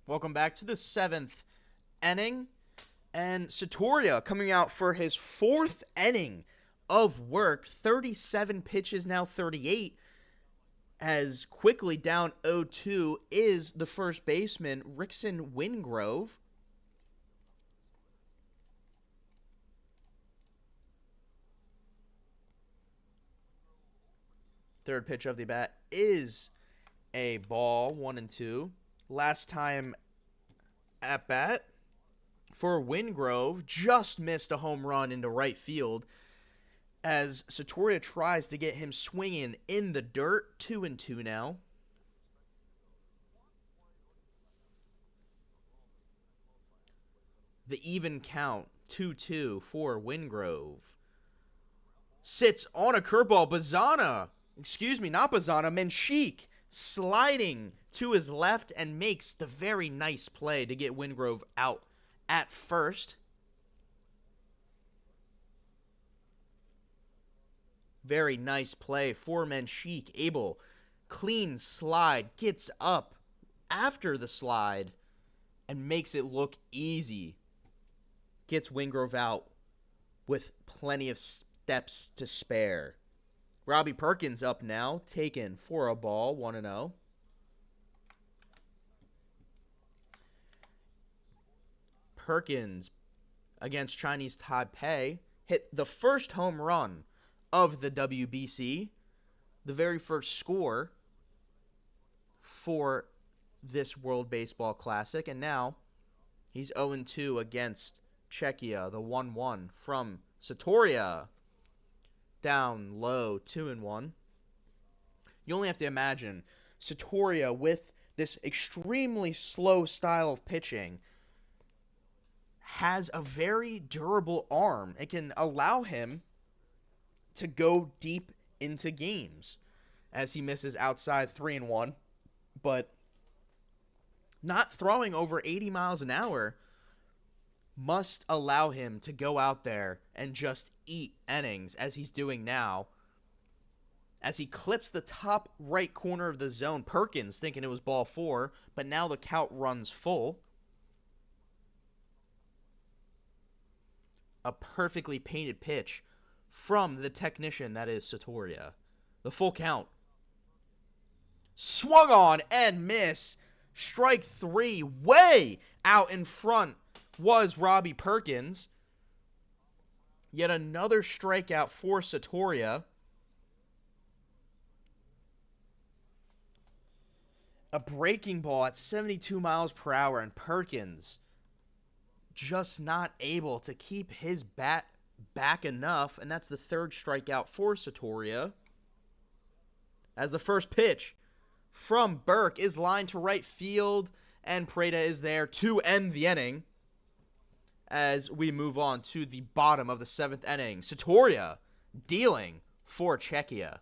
Welcome back to the 7th inning. And Satoria coming out for his 4th inning of work. 37 pitches, now 38. As quickly down 0-2 is the first baseman, Rickson Wingrove. Third pitch of the bat is a ball, 1-2. Last time at bat for Wingrove, just missed a home run into right field as Satoria tries to get him swinging in the dirt. 2-2 now. The even count, 2-2 for Wingrove. Sits on a curveball. Menchik sliding to his left and makes the very nice play to get Wingrove out at first. Very nice play for Menchik. Able, clean slide, gets up after the slide and makes it look easy. Gets Wingrove out with plenty of steps to spare. Robbie Perkins up now, taken for a ball, 1-0. Perkins against Chinese Taipei hit the first home run of the WBC, the very first score for this World Baseball Classic, and now he's 0-2 against Czechia, the 1-1 from Satoria. Down low, 2-1. You only have to imagine Satoria with this extremely slow style of pitching has a very durable arm. It can allow him to go deep into games as he misses outside 3-1, but not throwing over 80 miles an hour must allow him to go out there and just eat innings as he's doing now. As he clips the top right corner of the zone, Perkins thinking it was ball 4, but now the count runs full. A perfectly painted pitch from the technician that is Satoria. The full count. Swung on and miss. Strike 3, way out in front was Robbie Perkins. Yet another strikeout for Satoria. A breaking ball at 72 miles per hour, and Perkins just not able to keep his bat back enough, and that's the third strikeout for Satoria. As the first pitch from Burke is lined to right field, and Preda is there to end the inning. As we move on to the bottom of the 7th inning, Satoria dealing for Czechia.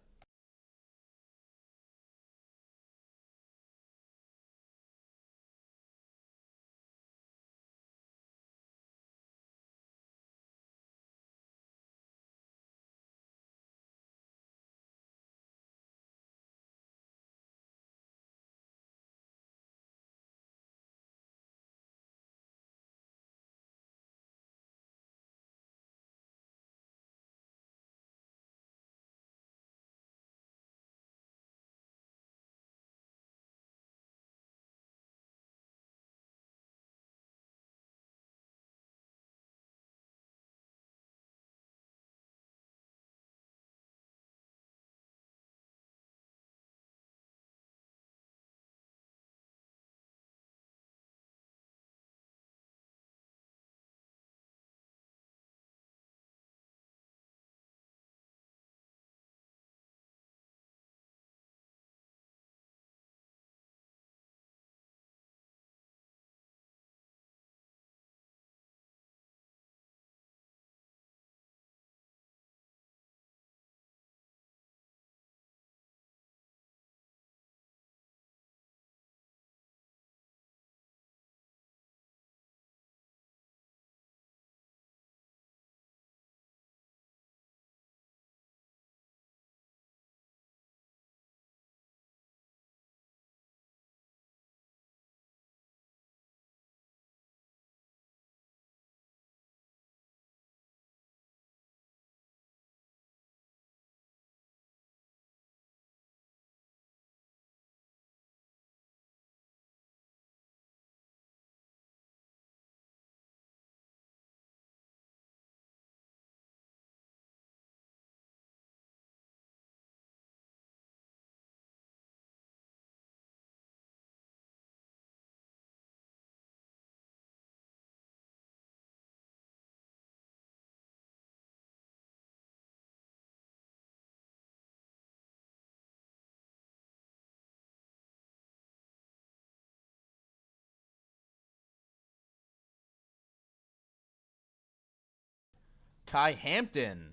Kai Hampton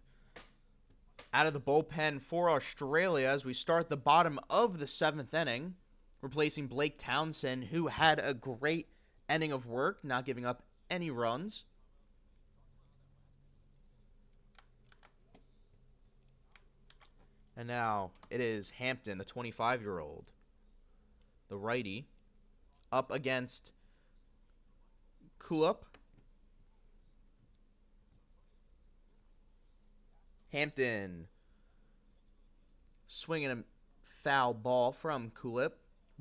out of the bullpen for Australia as we start the bottom of the 7th inning, replacing Blake Townsend, who had a great inning of work, not giving up any runs. And now it is Hampton, the 25-year-old, the righty, up against Kulip. Hampton swinging a foul ball from Kulip.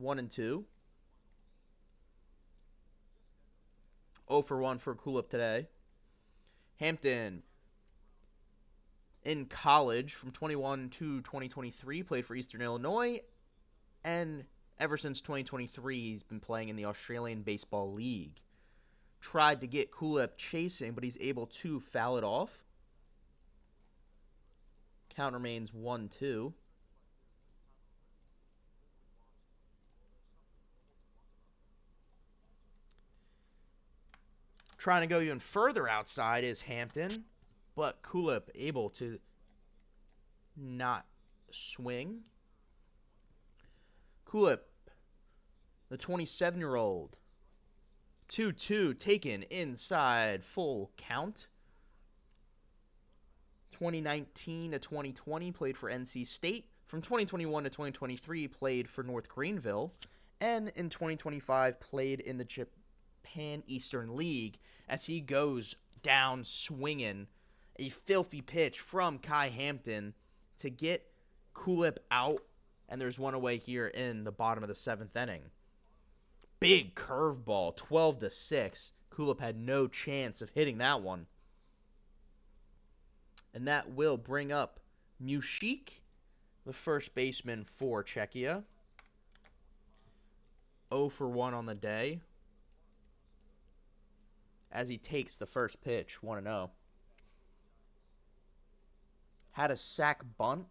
1-2. 0 for 1 for Kulip today. Hampton in college from 21 to 2023 played for Eastern Illinois, and ever since 2023 he's been playing in the Australian Baseball League. Tried to get Kulip chasing, but he's able to foul it off. Count remains 1-2. Trying to go even further outside is Hampton, but Kulip able to not swing. Kulip, the 27-year-old, 2-2 taken inside, full count. 2019 to 2020 played for NC State. From 2021 to 2023 played for North Greenville. And in 2025 played in the Japan Eastern League as he goes down swinging a filthy pitch from Kai Hampton to get Kulip out. And there's one away here in the bottom of the 7th inning. Big curveball, 12-6. Kulip had no chance of hitting that one. And that will bring up Mushik, the first baseman for Czechia. 0 for 1 on the day as he takes the first pitch, 1-0. Had a sack bunt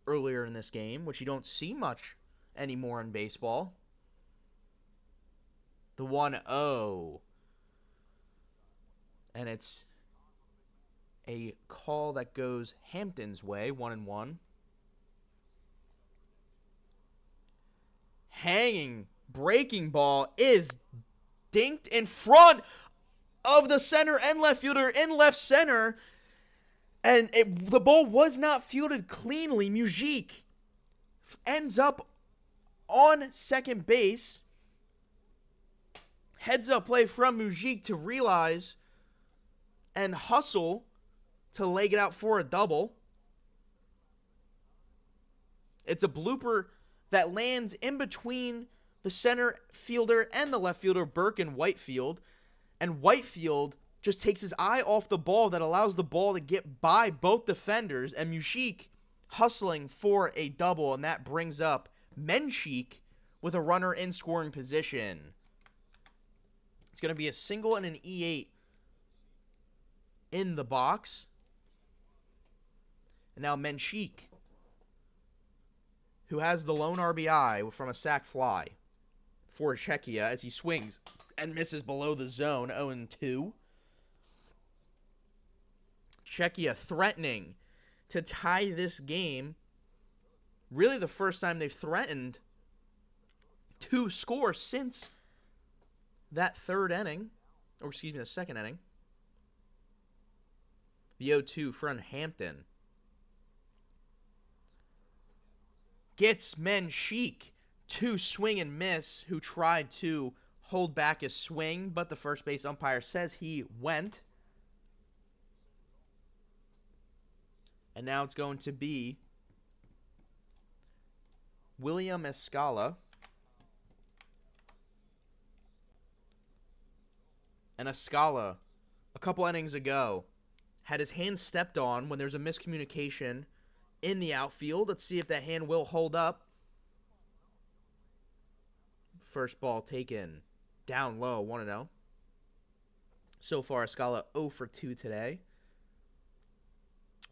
earlier in this game, which you don't see much anymore in baseball. The 1-0. And it's a call that goes Hampton's way, 1-1. Hanging, breaking ball is dinked in front of the center and left fielder in left center. And the ball was not fielded cleanly. Mujic ends up on second base. Heads up play from Mujic to realize and hustle to leg it out for a double. It's a blooper that lands in between the center fielder and the left fielder, Burke and Whitefield. And Whitefield just takes his eye off the ball that allows the ball to get by both defenders. And Mushik hustling for a double, and that brings up Menchik with a runner in scoring position. It's going to be a single and an E8 in the box. And now Menchik, who has the lone RBI from a sac fly for Czechia as he swings and misses below the zone, 0-2. Czechia threatening to tie this game. Really the first time they've threatened to score since that third inning. Or excuse me, the second inning. The 0-2 from Hampton. Gets Menchik to swing and miss, who tried to hold back his swing, but the first base umpire says he went. And now it's going to be William Escala. And Escala, a couple innings ago, had his hand stepped on when there's a miscommunication in the outfield. Let's see if that hand will hold up. First ball taken down low, 1-0. So far, Escala 0 for 2 today.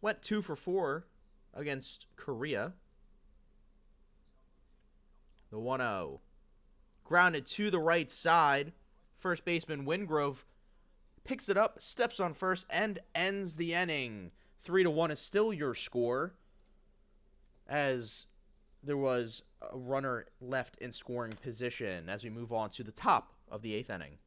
Went 2 for 4 against Korea. The 1-0. Grounded to the right side. First baseman Wingrove picks it up, steps on first, and ends the inning. 3-1 is still your score, as there was a runner left in scoring position as we move on to the top of the 8th inning.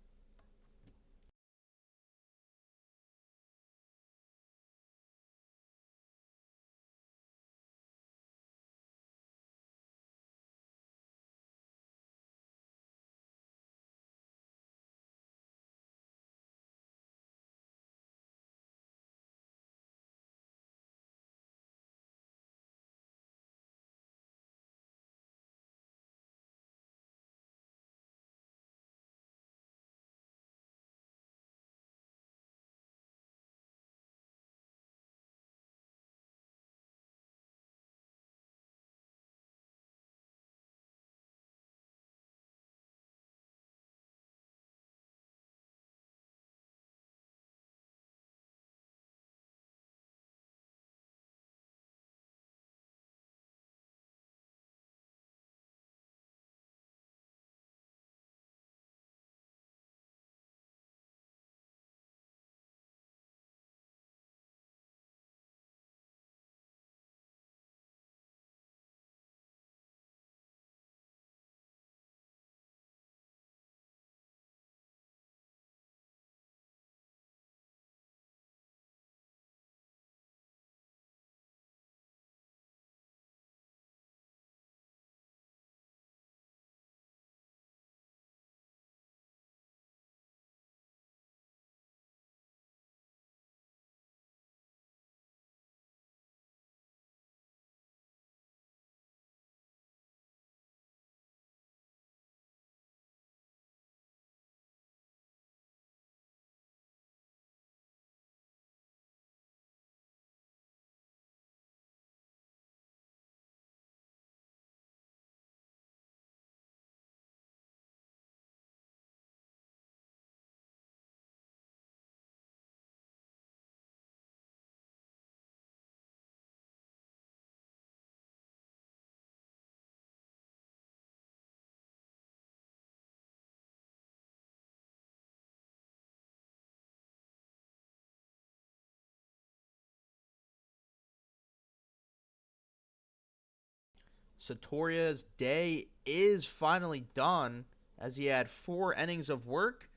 Satoria's day is finally done, as he had 4 innings of work,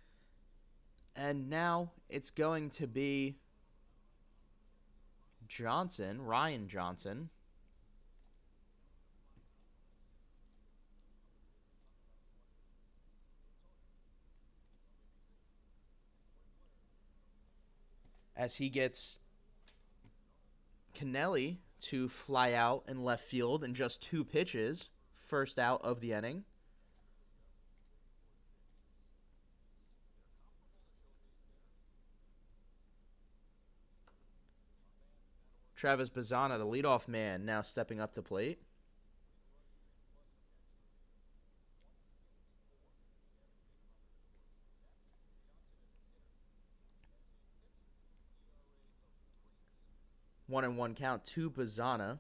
and now it's going to be Ryan Johnson. As he gets Kennelly to fly out in left field in just 2 pitches, first out of the inning. Travis Bazzana, the leadoff man, now stepping up to plate. One and one count to Bazzana.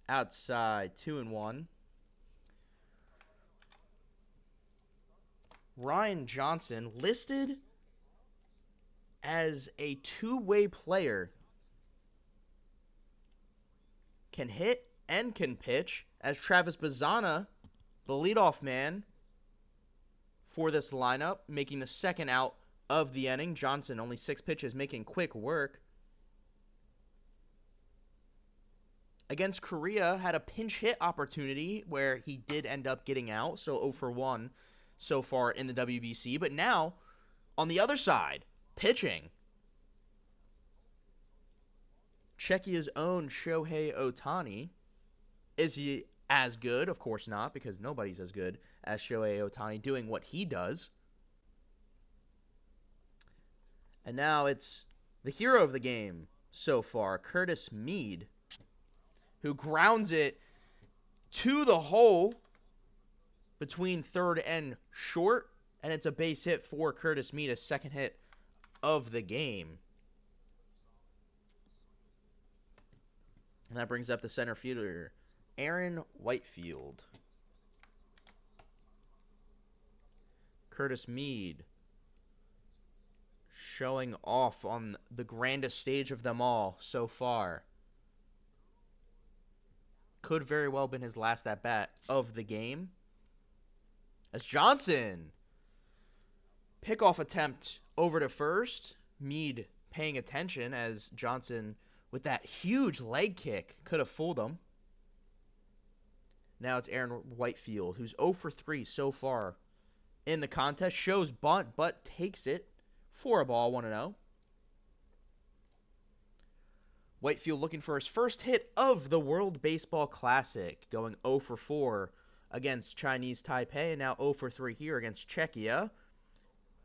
Outside, 2-1. Ryan Johnson, listed as a two-way player, can hit and can pitch, as Travis Bazzana, the leadoff man for this lineup, making the second out of the inning. Johnson, only 6 pitches, making quick work. Against Korea, had a pinch hit opportunity where he did end up getting out, so 0 for 1 so far in the WBC. But now, on the other side, pitching, Czechia's own Shohei Ohtani. Is he as good? Of course not, because nobody's as good as Shohei Ohtani doing what he does. And now it's the hero of the game so far, Curtis Mead, who grounds it to the hole between third and short, and it's a base hit for Curtis Mead, his second hit of the game. And that brings up the center fielder, Aaron Whitefield. Curtis Mead. Showing off on the grandest stage of them all so far. Could very well have been his last at-bat of the game. As Johnson. Pickoff attempt over to first. Mead paying attention as Johnson, with that huge leg kick, could have fooled him. Now it's Aaron Whitefield, who's 0 for 3 so far in the contest. Shows bunt, but takes it for a ball, 1-0. Whitefield looking for his first hit of the World Baseball Classic, going 0 for 4 against Chinese Taipei, and now 0 for 3 here against Czechia.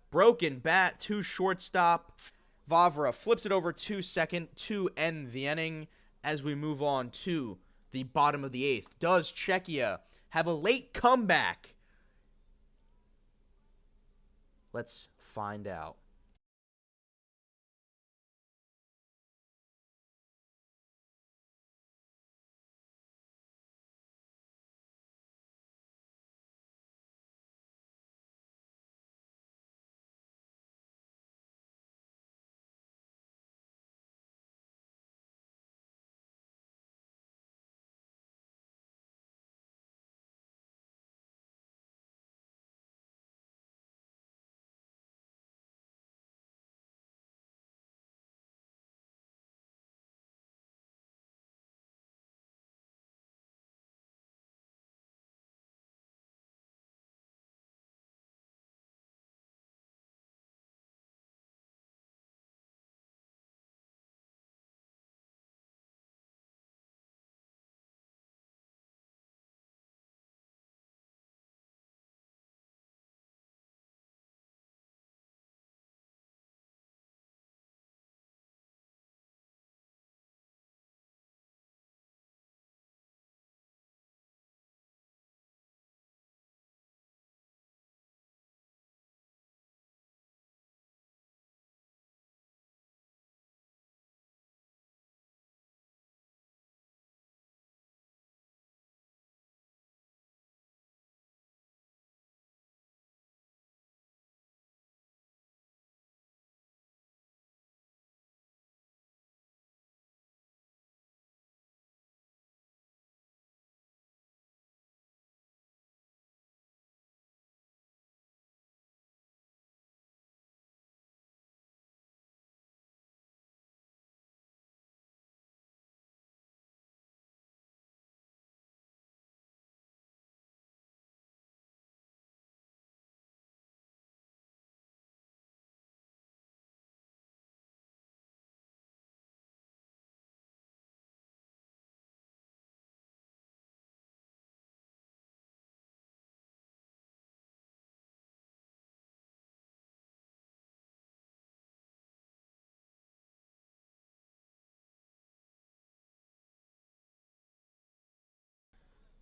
Broken bat to shortstop. Vavra flips it over to second to end the inning as we move on to the bottom of the 8th. Does Czechia have a late comeback? Let's find out.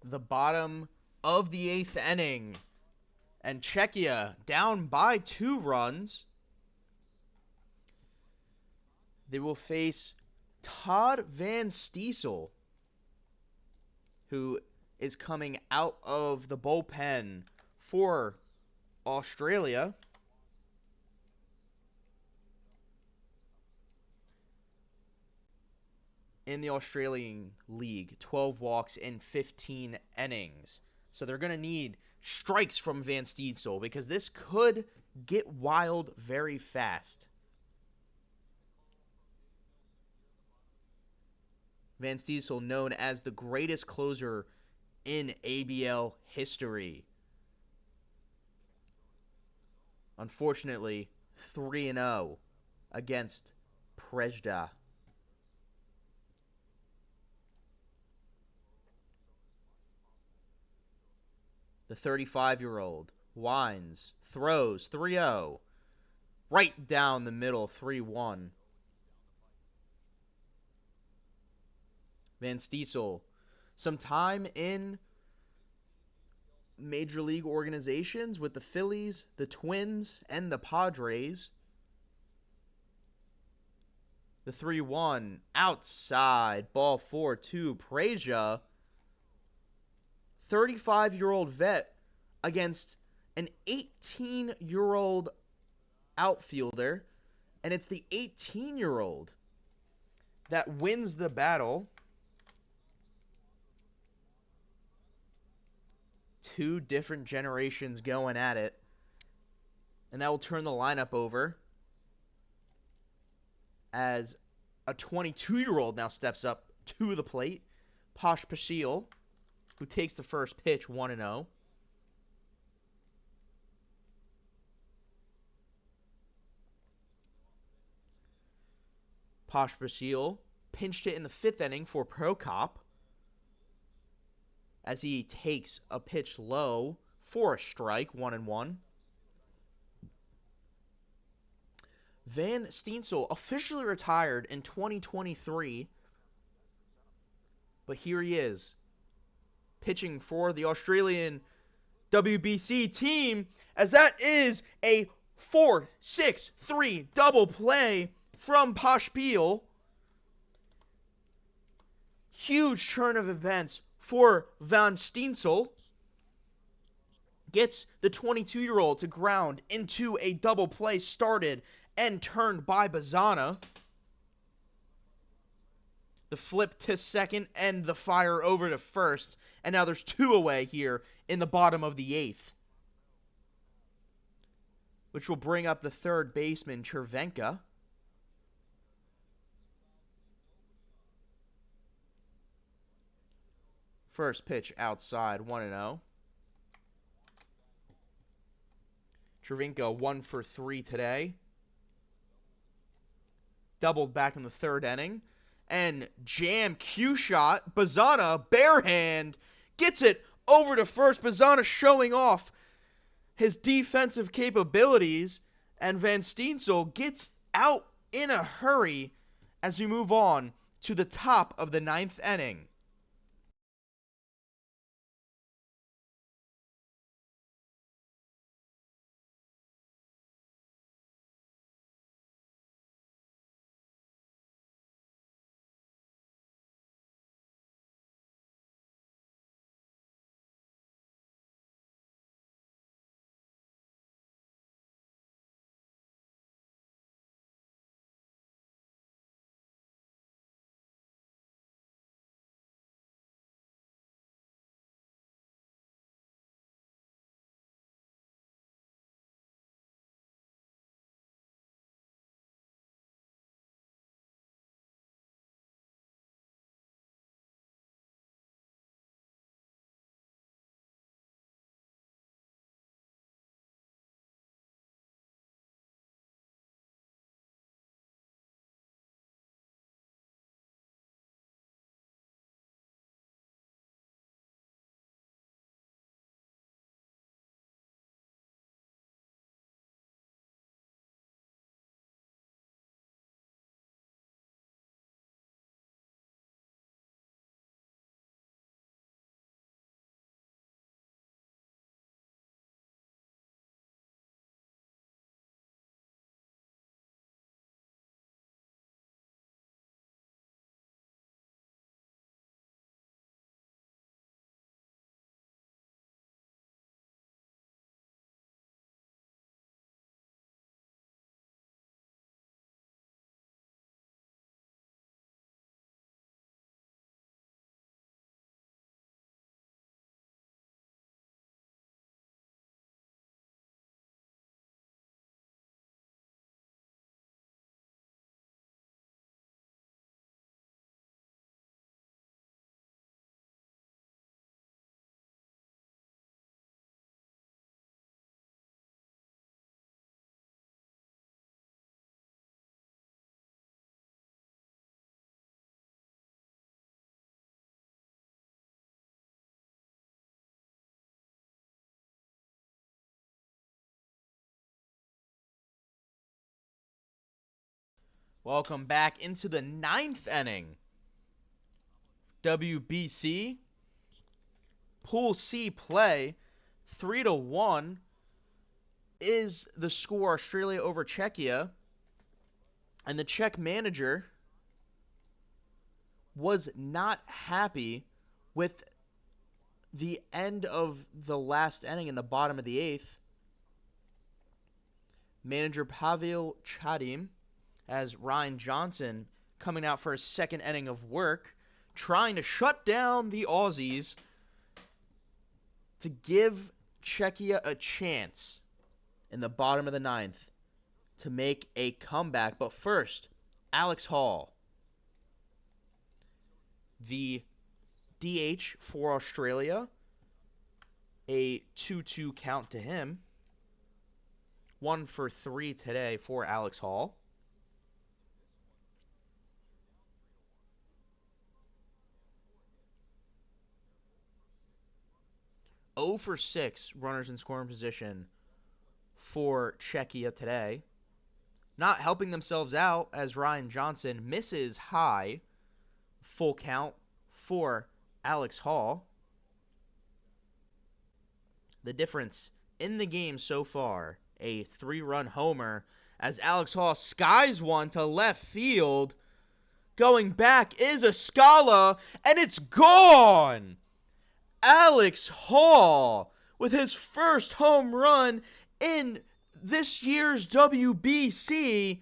The bottom of the 8th inning. And Czechia down by 2 runs. They will face Todd Van Stiesel, who is coming out of the bullpen for Australia. In the Australian League, 12 walks in 15 innings. So they're going to need strikes from Van Stiesel because this could get wild very fast. Van Stiesel, known as the greatest closer in ABL history. Unfortunately, 3-0 against Prejda. The 35-year-old winds, throws 3-0. Right down the middle, 3-1. Van Stiesel, some time in major league organizations with the Phillies, the Twins, and the Padres. The 3-1 outside, ball 4 to Prejda. 35-year-old vet against an 18-year-old outfielder, and it's the 18-year-old that wins the battle. Two different generations going at it, and that will turn the lineup over as a 22-year-old now steps up to the plate. Posh Pasil, who takes the first pitch, 1-0. Posh Pasil pinched it in the 5th inning for Prokop as he takes a pitch low for a strike, 1-1. Van Steensel officially retired in 2023, but here he is, pitching for the Australian WBC team, as that is a 4-6-3 double play from Poshpil. Huge turn of events for Van Steensel. Gets the 22-year-old to ground into a double play started and turned by Bazana. The flip to second and the fire over to first. And now there's 2 away here in the bottom of the 8th, which will bring up the third baseman, Chervenka. First pitch outside, 1-0. Chervenka 1 for 3 today. Doubled back in the 3rd inning. And jam Q shot. Bazana, bare hand, gets it over to first. Bazana showing off his defensive capabilities. And Van Steensel gets out in a hurry as we move on to the top of the 9th inning. Welcome back into the 9th inning. WBC Pool C play. 3-1 is the score. Australia over Czechia. And the Czech manager was not happy with the end of the last inning in the bottom of the 8th, manager Pavel Chadim as Ryan Johnson coming out for a second inning of work, trying to shut down the Aussies to give Czechia a chance in the bottom of the 9th to make a comeback. But first, Alex Hall, the DH for Australia, a 2-2 count to him. 1 for 3 today for Alex Hall. Oh for 6 runners in scoring position for Czechia today. Not helping themselves out as Ryan Johnson misses high. Full count for Alex Hall. The difference in the game so far, a 3-run homer as Alex Hall skies one to left field. Going back is a Scala, and it's gone! Alex Hall with his first home run in this year's WBC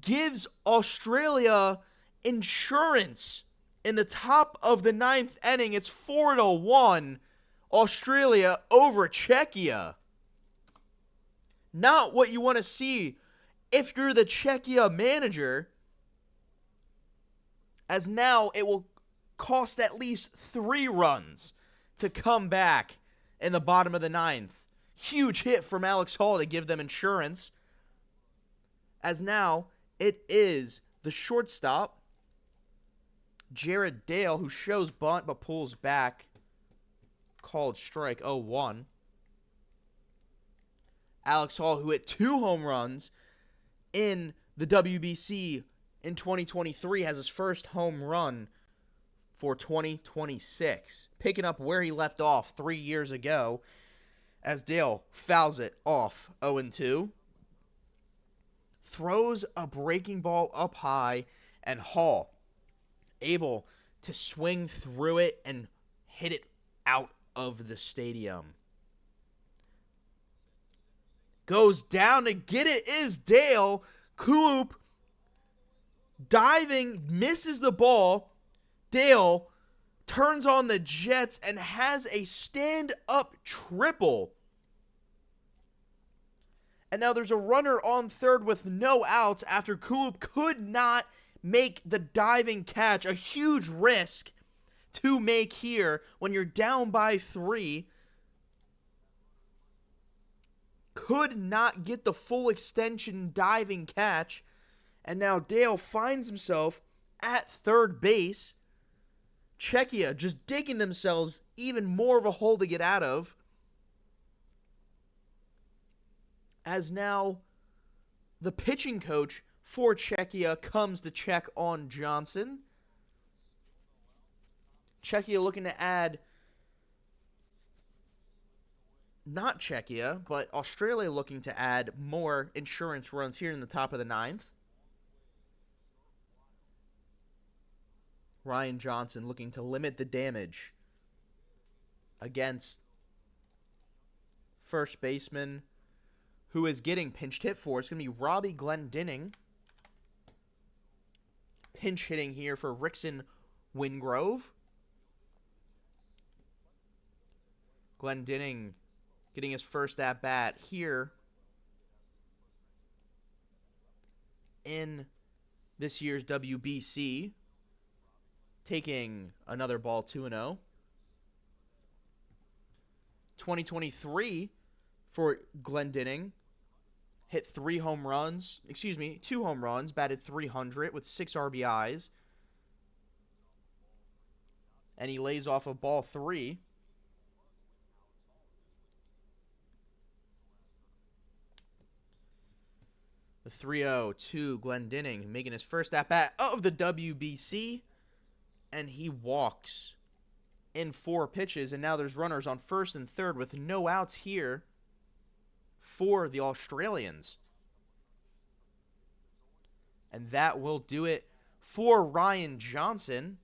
gives Australia insurance in the top of the 9th inning. It's 4-1 Australia over Czechia. Not what you want to see if you're the Czechia manager, as now it will cost at least 3 runs to come back in the bottom of the 9th. Huge hit from Alex Hall to give them insurance, as now it is the shortstop, Jared Dale, who shows bunt but pulls back. Called strike, 0-1. Alex Hall, who hit 2 home runs in the WBC in 2023, has his first home run for 2026, picking up where he left off 3 years ago as Dale fouls it off 0-2. Throws a breaking ball up high, and Hall able to swing through it and hit it out of the stadium. Goes down to get it is Dale. Coop diving, misses the ball. Dale turns on the Jets and has a stand-up triple. And now there's a runner on third with no outs after Kulub could not make the diving catch. A huge risk to make here when you're down by 3. Could not get the full extension diving catch. And now Dale finds himself at third base. Czechia just digging themselves even more of a hole to get out of, as now the pitching coach for Czechia comes to check on Johnson. Czechia looking to add, not Czechia, but Australia looking to add more insurance runs here in the top of the 9th. Ryan Johnson looking to limit the damage against first baseman who is getting pinched hit for. It's going to be Robbie Glendinning. Pinch hitting here for Rickson Wingrove. Glendinning getting his first at-bat here in this year's WBC. Taking another ball 2-0. 2023 for Glendinning. Hit 2 home runs, batted .300 with 6 RBIs. And he lays off of ball 3. The 3-0 to Glendinning, making his first at-bat of the WBC. And he walks in 4 pitches. And now there's runners on first and third with no outs here for the Australians. And that will do it for Ryan Johnson.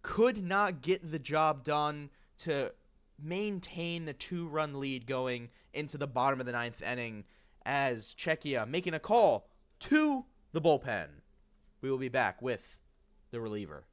Could not get the job done to maintain the 2-run lead going into the bottom of the 9th inning as Czechia making a call to the bullpen. We will be back with the reliever.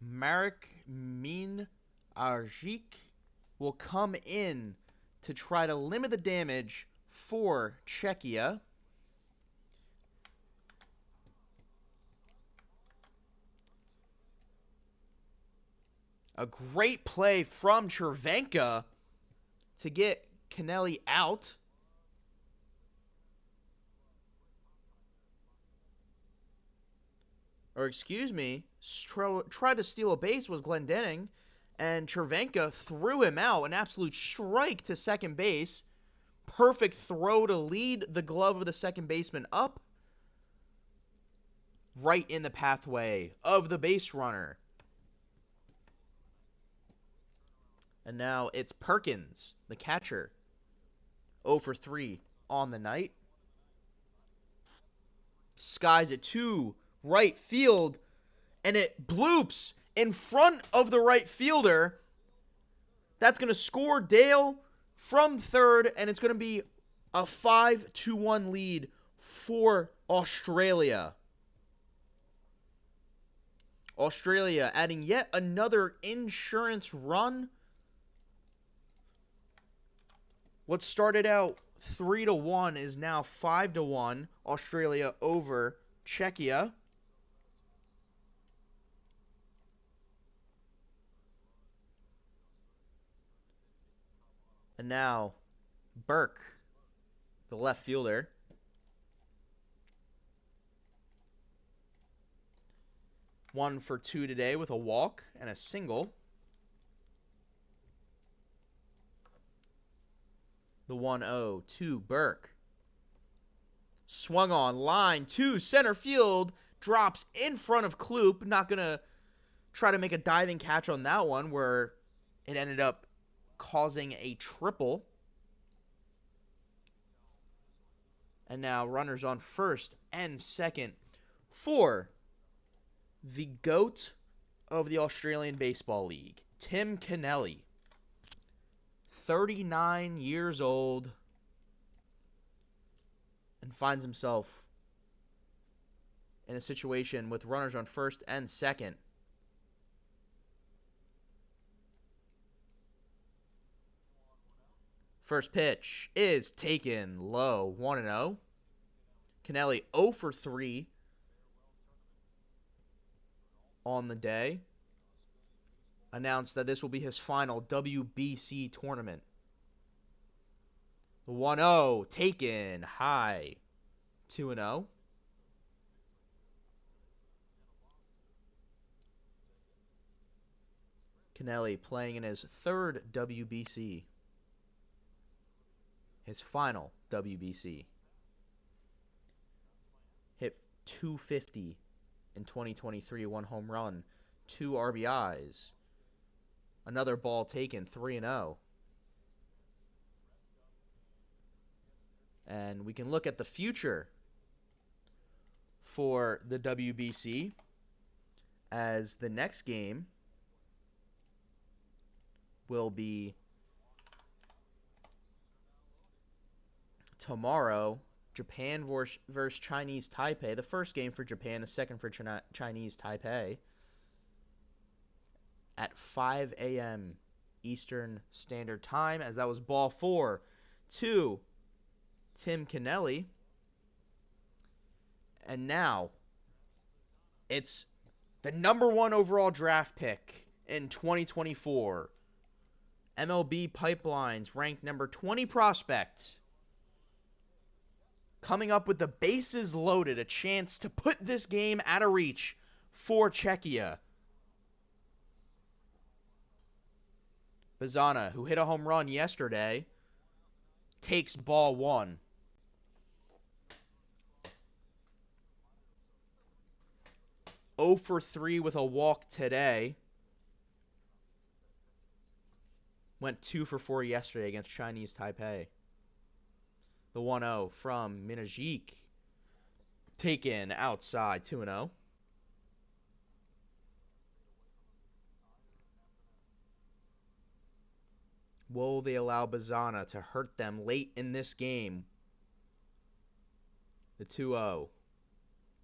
Marek Minarzik will come in to try to limit the damage for Czechia. A great play from Cervenka to get Kennelly out. Or excuse me, tried to steal a base was Glendening, and Cervenka threw him out. An absolute strike to second base. Perfect throw to lead the glove of the second baseman up. Right in the pathway of the base runner. And now it's Perkins, the catcher. 0 for 3 on the night. Skies it to right field, and it bloops in front of the right fielder. That's going to score Dale from third, and it's going to be a 5-1 lead for Australia. Australia adding yet another insurance run. What started out 3-1 is now 5-1. Australia over Czechia. And now Burke, the left fielder. One for 2 today with a walk and a single. The 1-0 to Burke. Swung on, line to center field. Drops in front of Kloop. Not going to try to make a diving catch on that one, where it ended up causing a triple. And now runners on first and second for the GOAT of the Australian Baseball League, Tim Kennelly. 39 years old, and finds himself in a situation with runners on first and second. First pitch is taken low, 1-0. Kennelly 0 for 3. on the day, announced that this will be his final WBC tournament. The 1-0 taken high. 2-0. Kennelly playing in his third WBC. His final WBC. Hit 250 in 2023, 1 home run, 2 RBIs. Another ball taken, 3-0. And we can look at the future for the WBC as the next game will be tomorrow, Japan versus Chinese Taipei. The first game for Japan, the second for Chinese Taipei. At 5 a.m. Eastern Standard Time, as that was ball 4 to Tim Kennelly. And now, it's the #1 overall draft pick in 2024. MLB Pipeline's ranked number 20 prospect. Coming up with the bases loaded, a chance to put this game out of reach for Czechia. Bazana, who hit a home run yesterday, takes ball 1. Oh for 3 with a walk today. Went 2 for 4 yesterday against Chinese Taipei. The 1-0 from Minajic. Taken outside, 2-0. Will they allow Bazana to hurt them late in this game? The 2-0.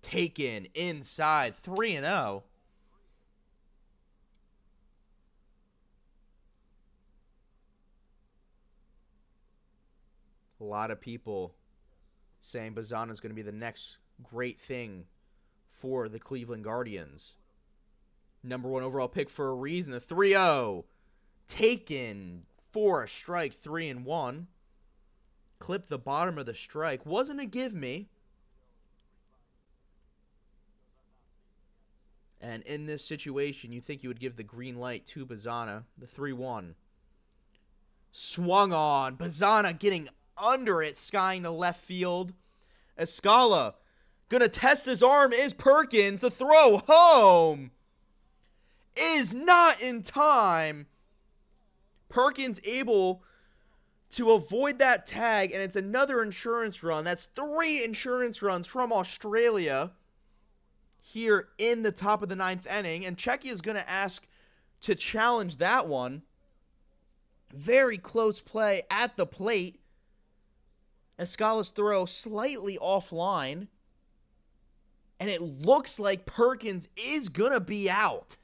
Taken inside, 3-0. A lot of people saying Bazana is going to be the next great thing for the Cleveland Guardians. #1 overall pick for a reason. The 3-0. Taken for a strike, 3-1. Clipped the bottom of the strike. Wasn't a give me. And in this situation, you think you would give the green light to Bazana. The 3-1. Swung on. Bazana getting under it, skying to left field. Escala gonna test his arm. Is Perkins. The throw home is not in time. Perkins able to avoid that tag, and it's another insurance run. That's 3 insurance runs from Australia here in the top of the 9th inning, and Czechia is going to ask to challenge that one. Very close play at the plate. Escala's throw slightly offline, and it looks like Perkins is going to be out.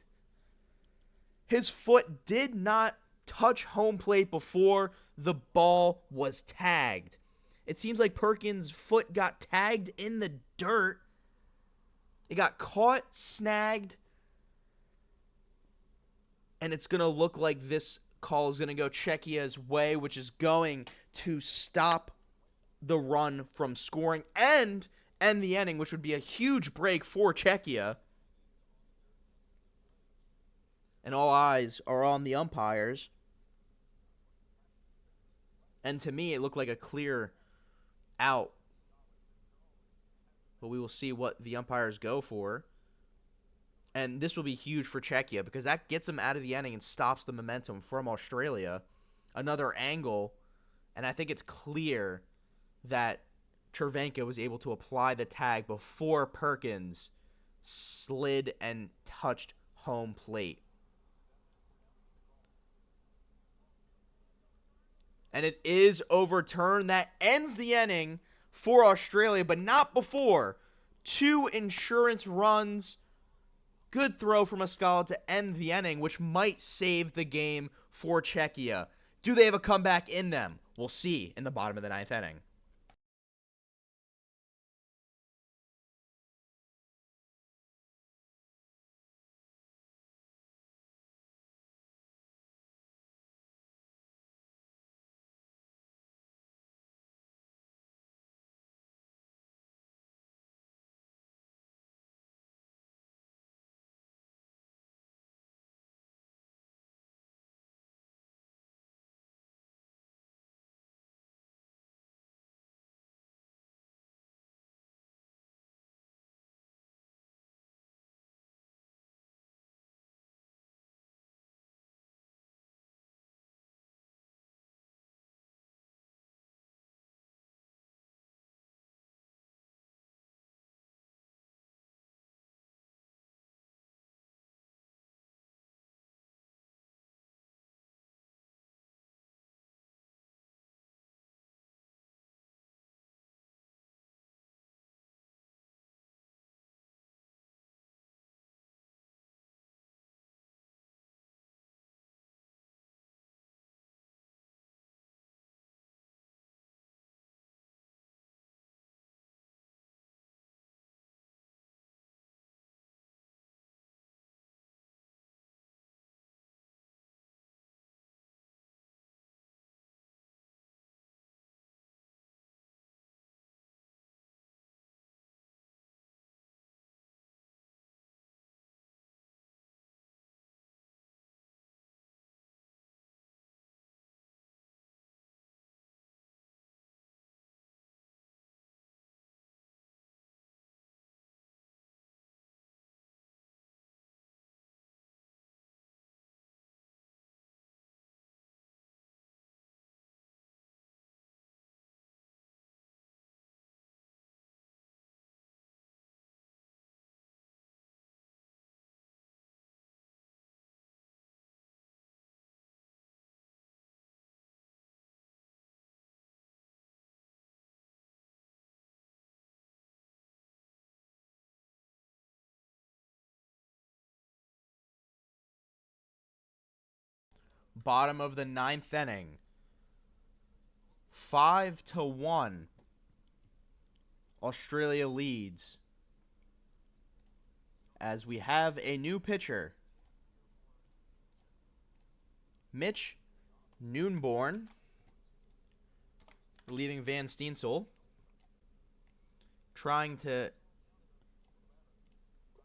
His foot did not touch home plate before the ball was tagged. It seems like Perkins' foot got tagged in the dirt. It got caught, snagged, and it's going to look like this call is going to go Czechia's way, which is going to stop the run from scoring and end the inning, which would be a huge break for Czechia. And all eyes are on the umpires. And to me, it looked like a clear out. But we will see what the umpires go for. And this will be huge for Czechia because that gets them out of the inning and stops the momentum from Australia. Another angle. And I think it's clear that Cervenka was able to apply the tag before Perkins slid and touched home plate. And it is overturned. That ends the inning for Australia, but not before. 2 insurance runs. Good throw from Escala to end the inning, which might save the game for Czechia. Do they have a comeback in them? We'll see in the bottom of the 9th inning. Bottom of the 9th inning. 5-1. Australia leads. As we have a new pitcher. Mitch Noonborn, relieving Van Steensel, trying to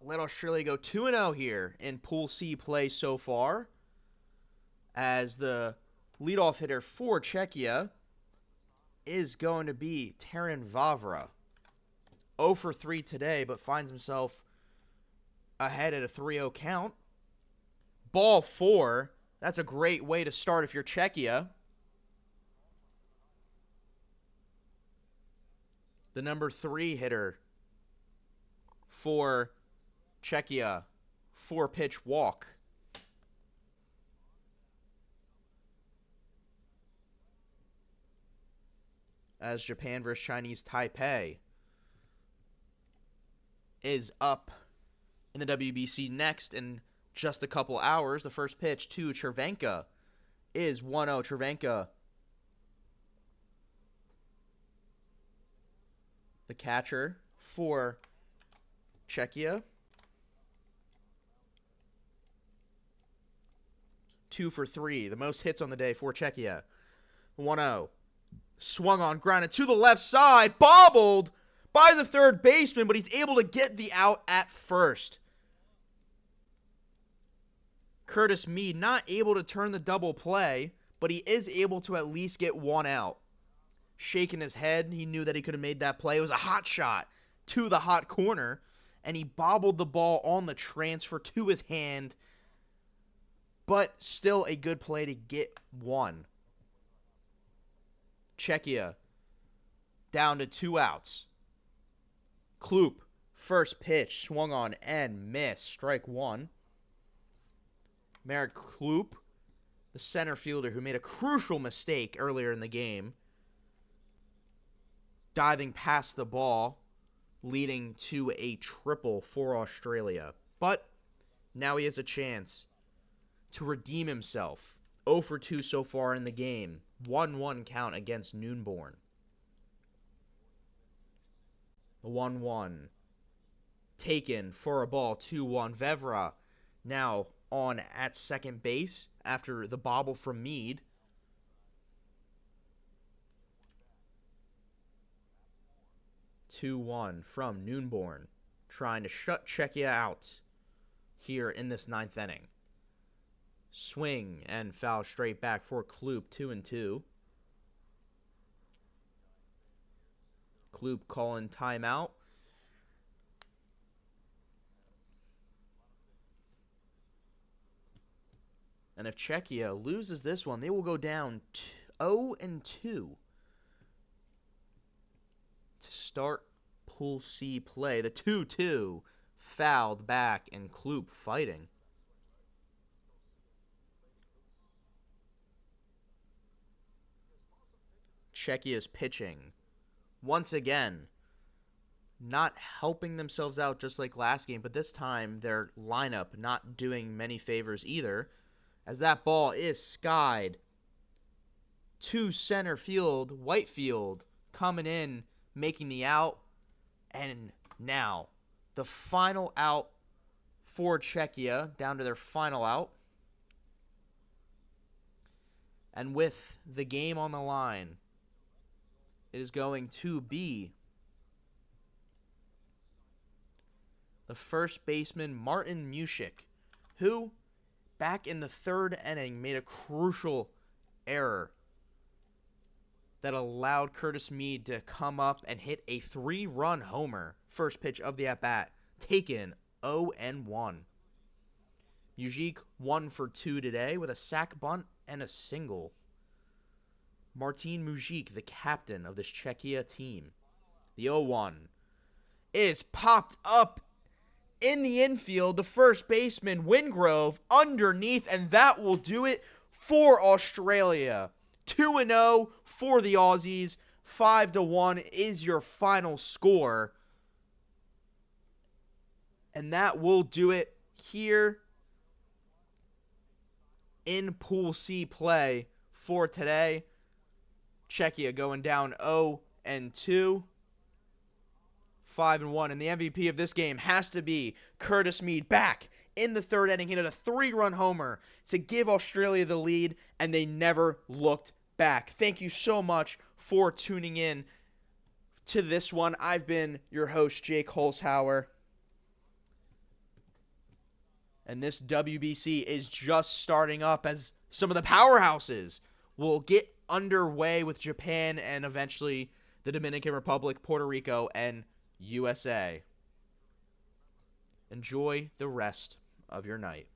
let Australia go 2-0 here in Pool C play so far, as the leadoff hitter for Czechia is going to be Taran Vavra. 0 for 3 today, but finds himself ahead at a 3-0 count. Ball 4. That's a great way to start if you're Czechia. The number 3 hitter for Czechia. 4-pitch walk. As Japan versus Chinese Taipei is up in the WBC next in just a couple hours. The first pitch to Chervenka is 1-0. Chervenka, the catcher for Czechia. 2 for 3. The most hits on the day for Czechia. 1-0. Swung on, grounded to the left side. Bobbled by the third baseman, but he's able to get the out at first. Curtis Mead not able to turn the double play, but he is able to at least get 1 out. Shaking his head, he knew that he could have made that play. It was a hot shot to the hot corner, and he bobbled the ball on the transfer to his hand, but still a good play to get 1. Czechia down to 2 outs. Kloop, first pitch, swung on and missed. Strike 1. Merritt Kloop, the center fielder who made a crucial mistake earlier in the game, diving past the ball, leading to a triple for Australia. But now he has a chance to redeem himself. 0 for 2 so far in the game. 1-1 count against Noonborn. The 1-1. Taken for a ball. 2-1. Vevra now on at second base after the bobble from Mead. (2-1) from Noonborn, trying to shut Czechia out here in this 9th inning. Swing and foul straight back for Kloop. 2-2. Kloop calling timeout. And if Czechia loses this one, they will go down 0-2 to start Pool C play. The 2-2 fouled back and Kloop fighting. Czechia's pitching. Once again, not helping themselves out just like last game, but this time their lineup not doing many favors either, as that ball is skied to center field. Whitefield coming in, making the out, and now the final out for Czechia, down to their final out. And with the game on the line, it is going to be the first baseman, Martin Mushik, who, back in the 3rd inning, made a crucial error that allowed Curtis Mead to come up and hit a 3-run homer. First pitch of the at-bat, taken 0-1. Mujic 1 for 2 today with a sac bunt and a single. Martin Mujic, the captain of this Czechia team. The 0-1 is popped up in the infield. The first baseman, Wingrove, underneath, and that will do it for Australia. 2-0 for the Aussies. 5-1 is your final score. And that will do it here in Pool C play for today. Czechia going down 0-2, 5-1, and the MVP of this game has to be Curtis Mead, back in the third inning. He hit a 3-run homer to give Australia the lead, and they never looked back. Thank you so much for tuning in to this one. I've been your host, Jake Holzhauer. And this WBC is just starting up as some of the powerhouses will get underway with Japan and eventually the Dominican Republic, Puerto Rico, and USA. Enjoy the rest of your night.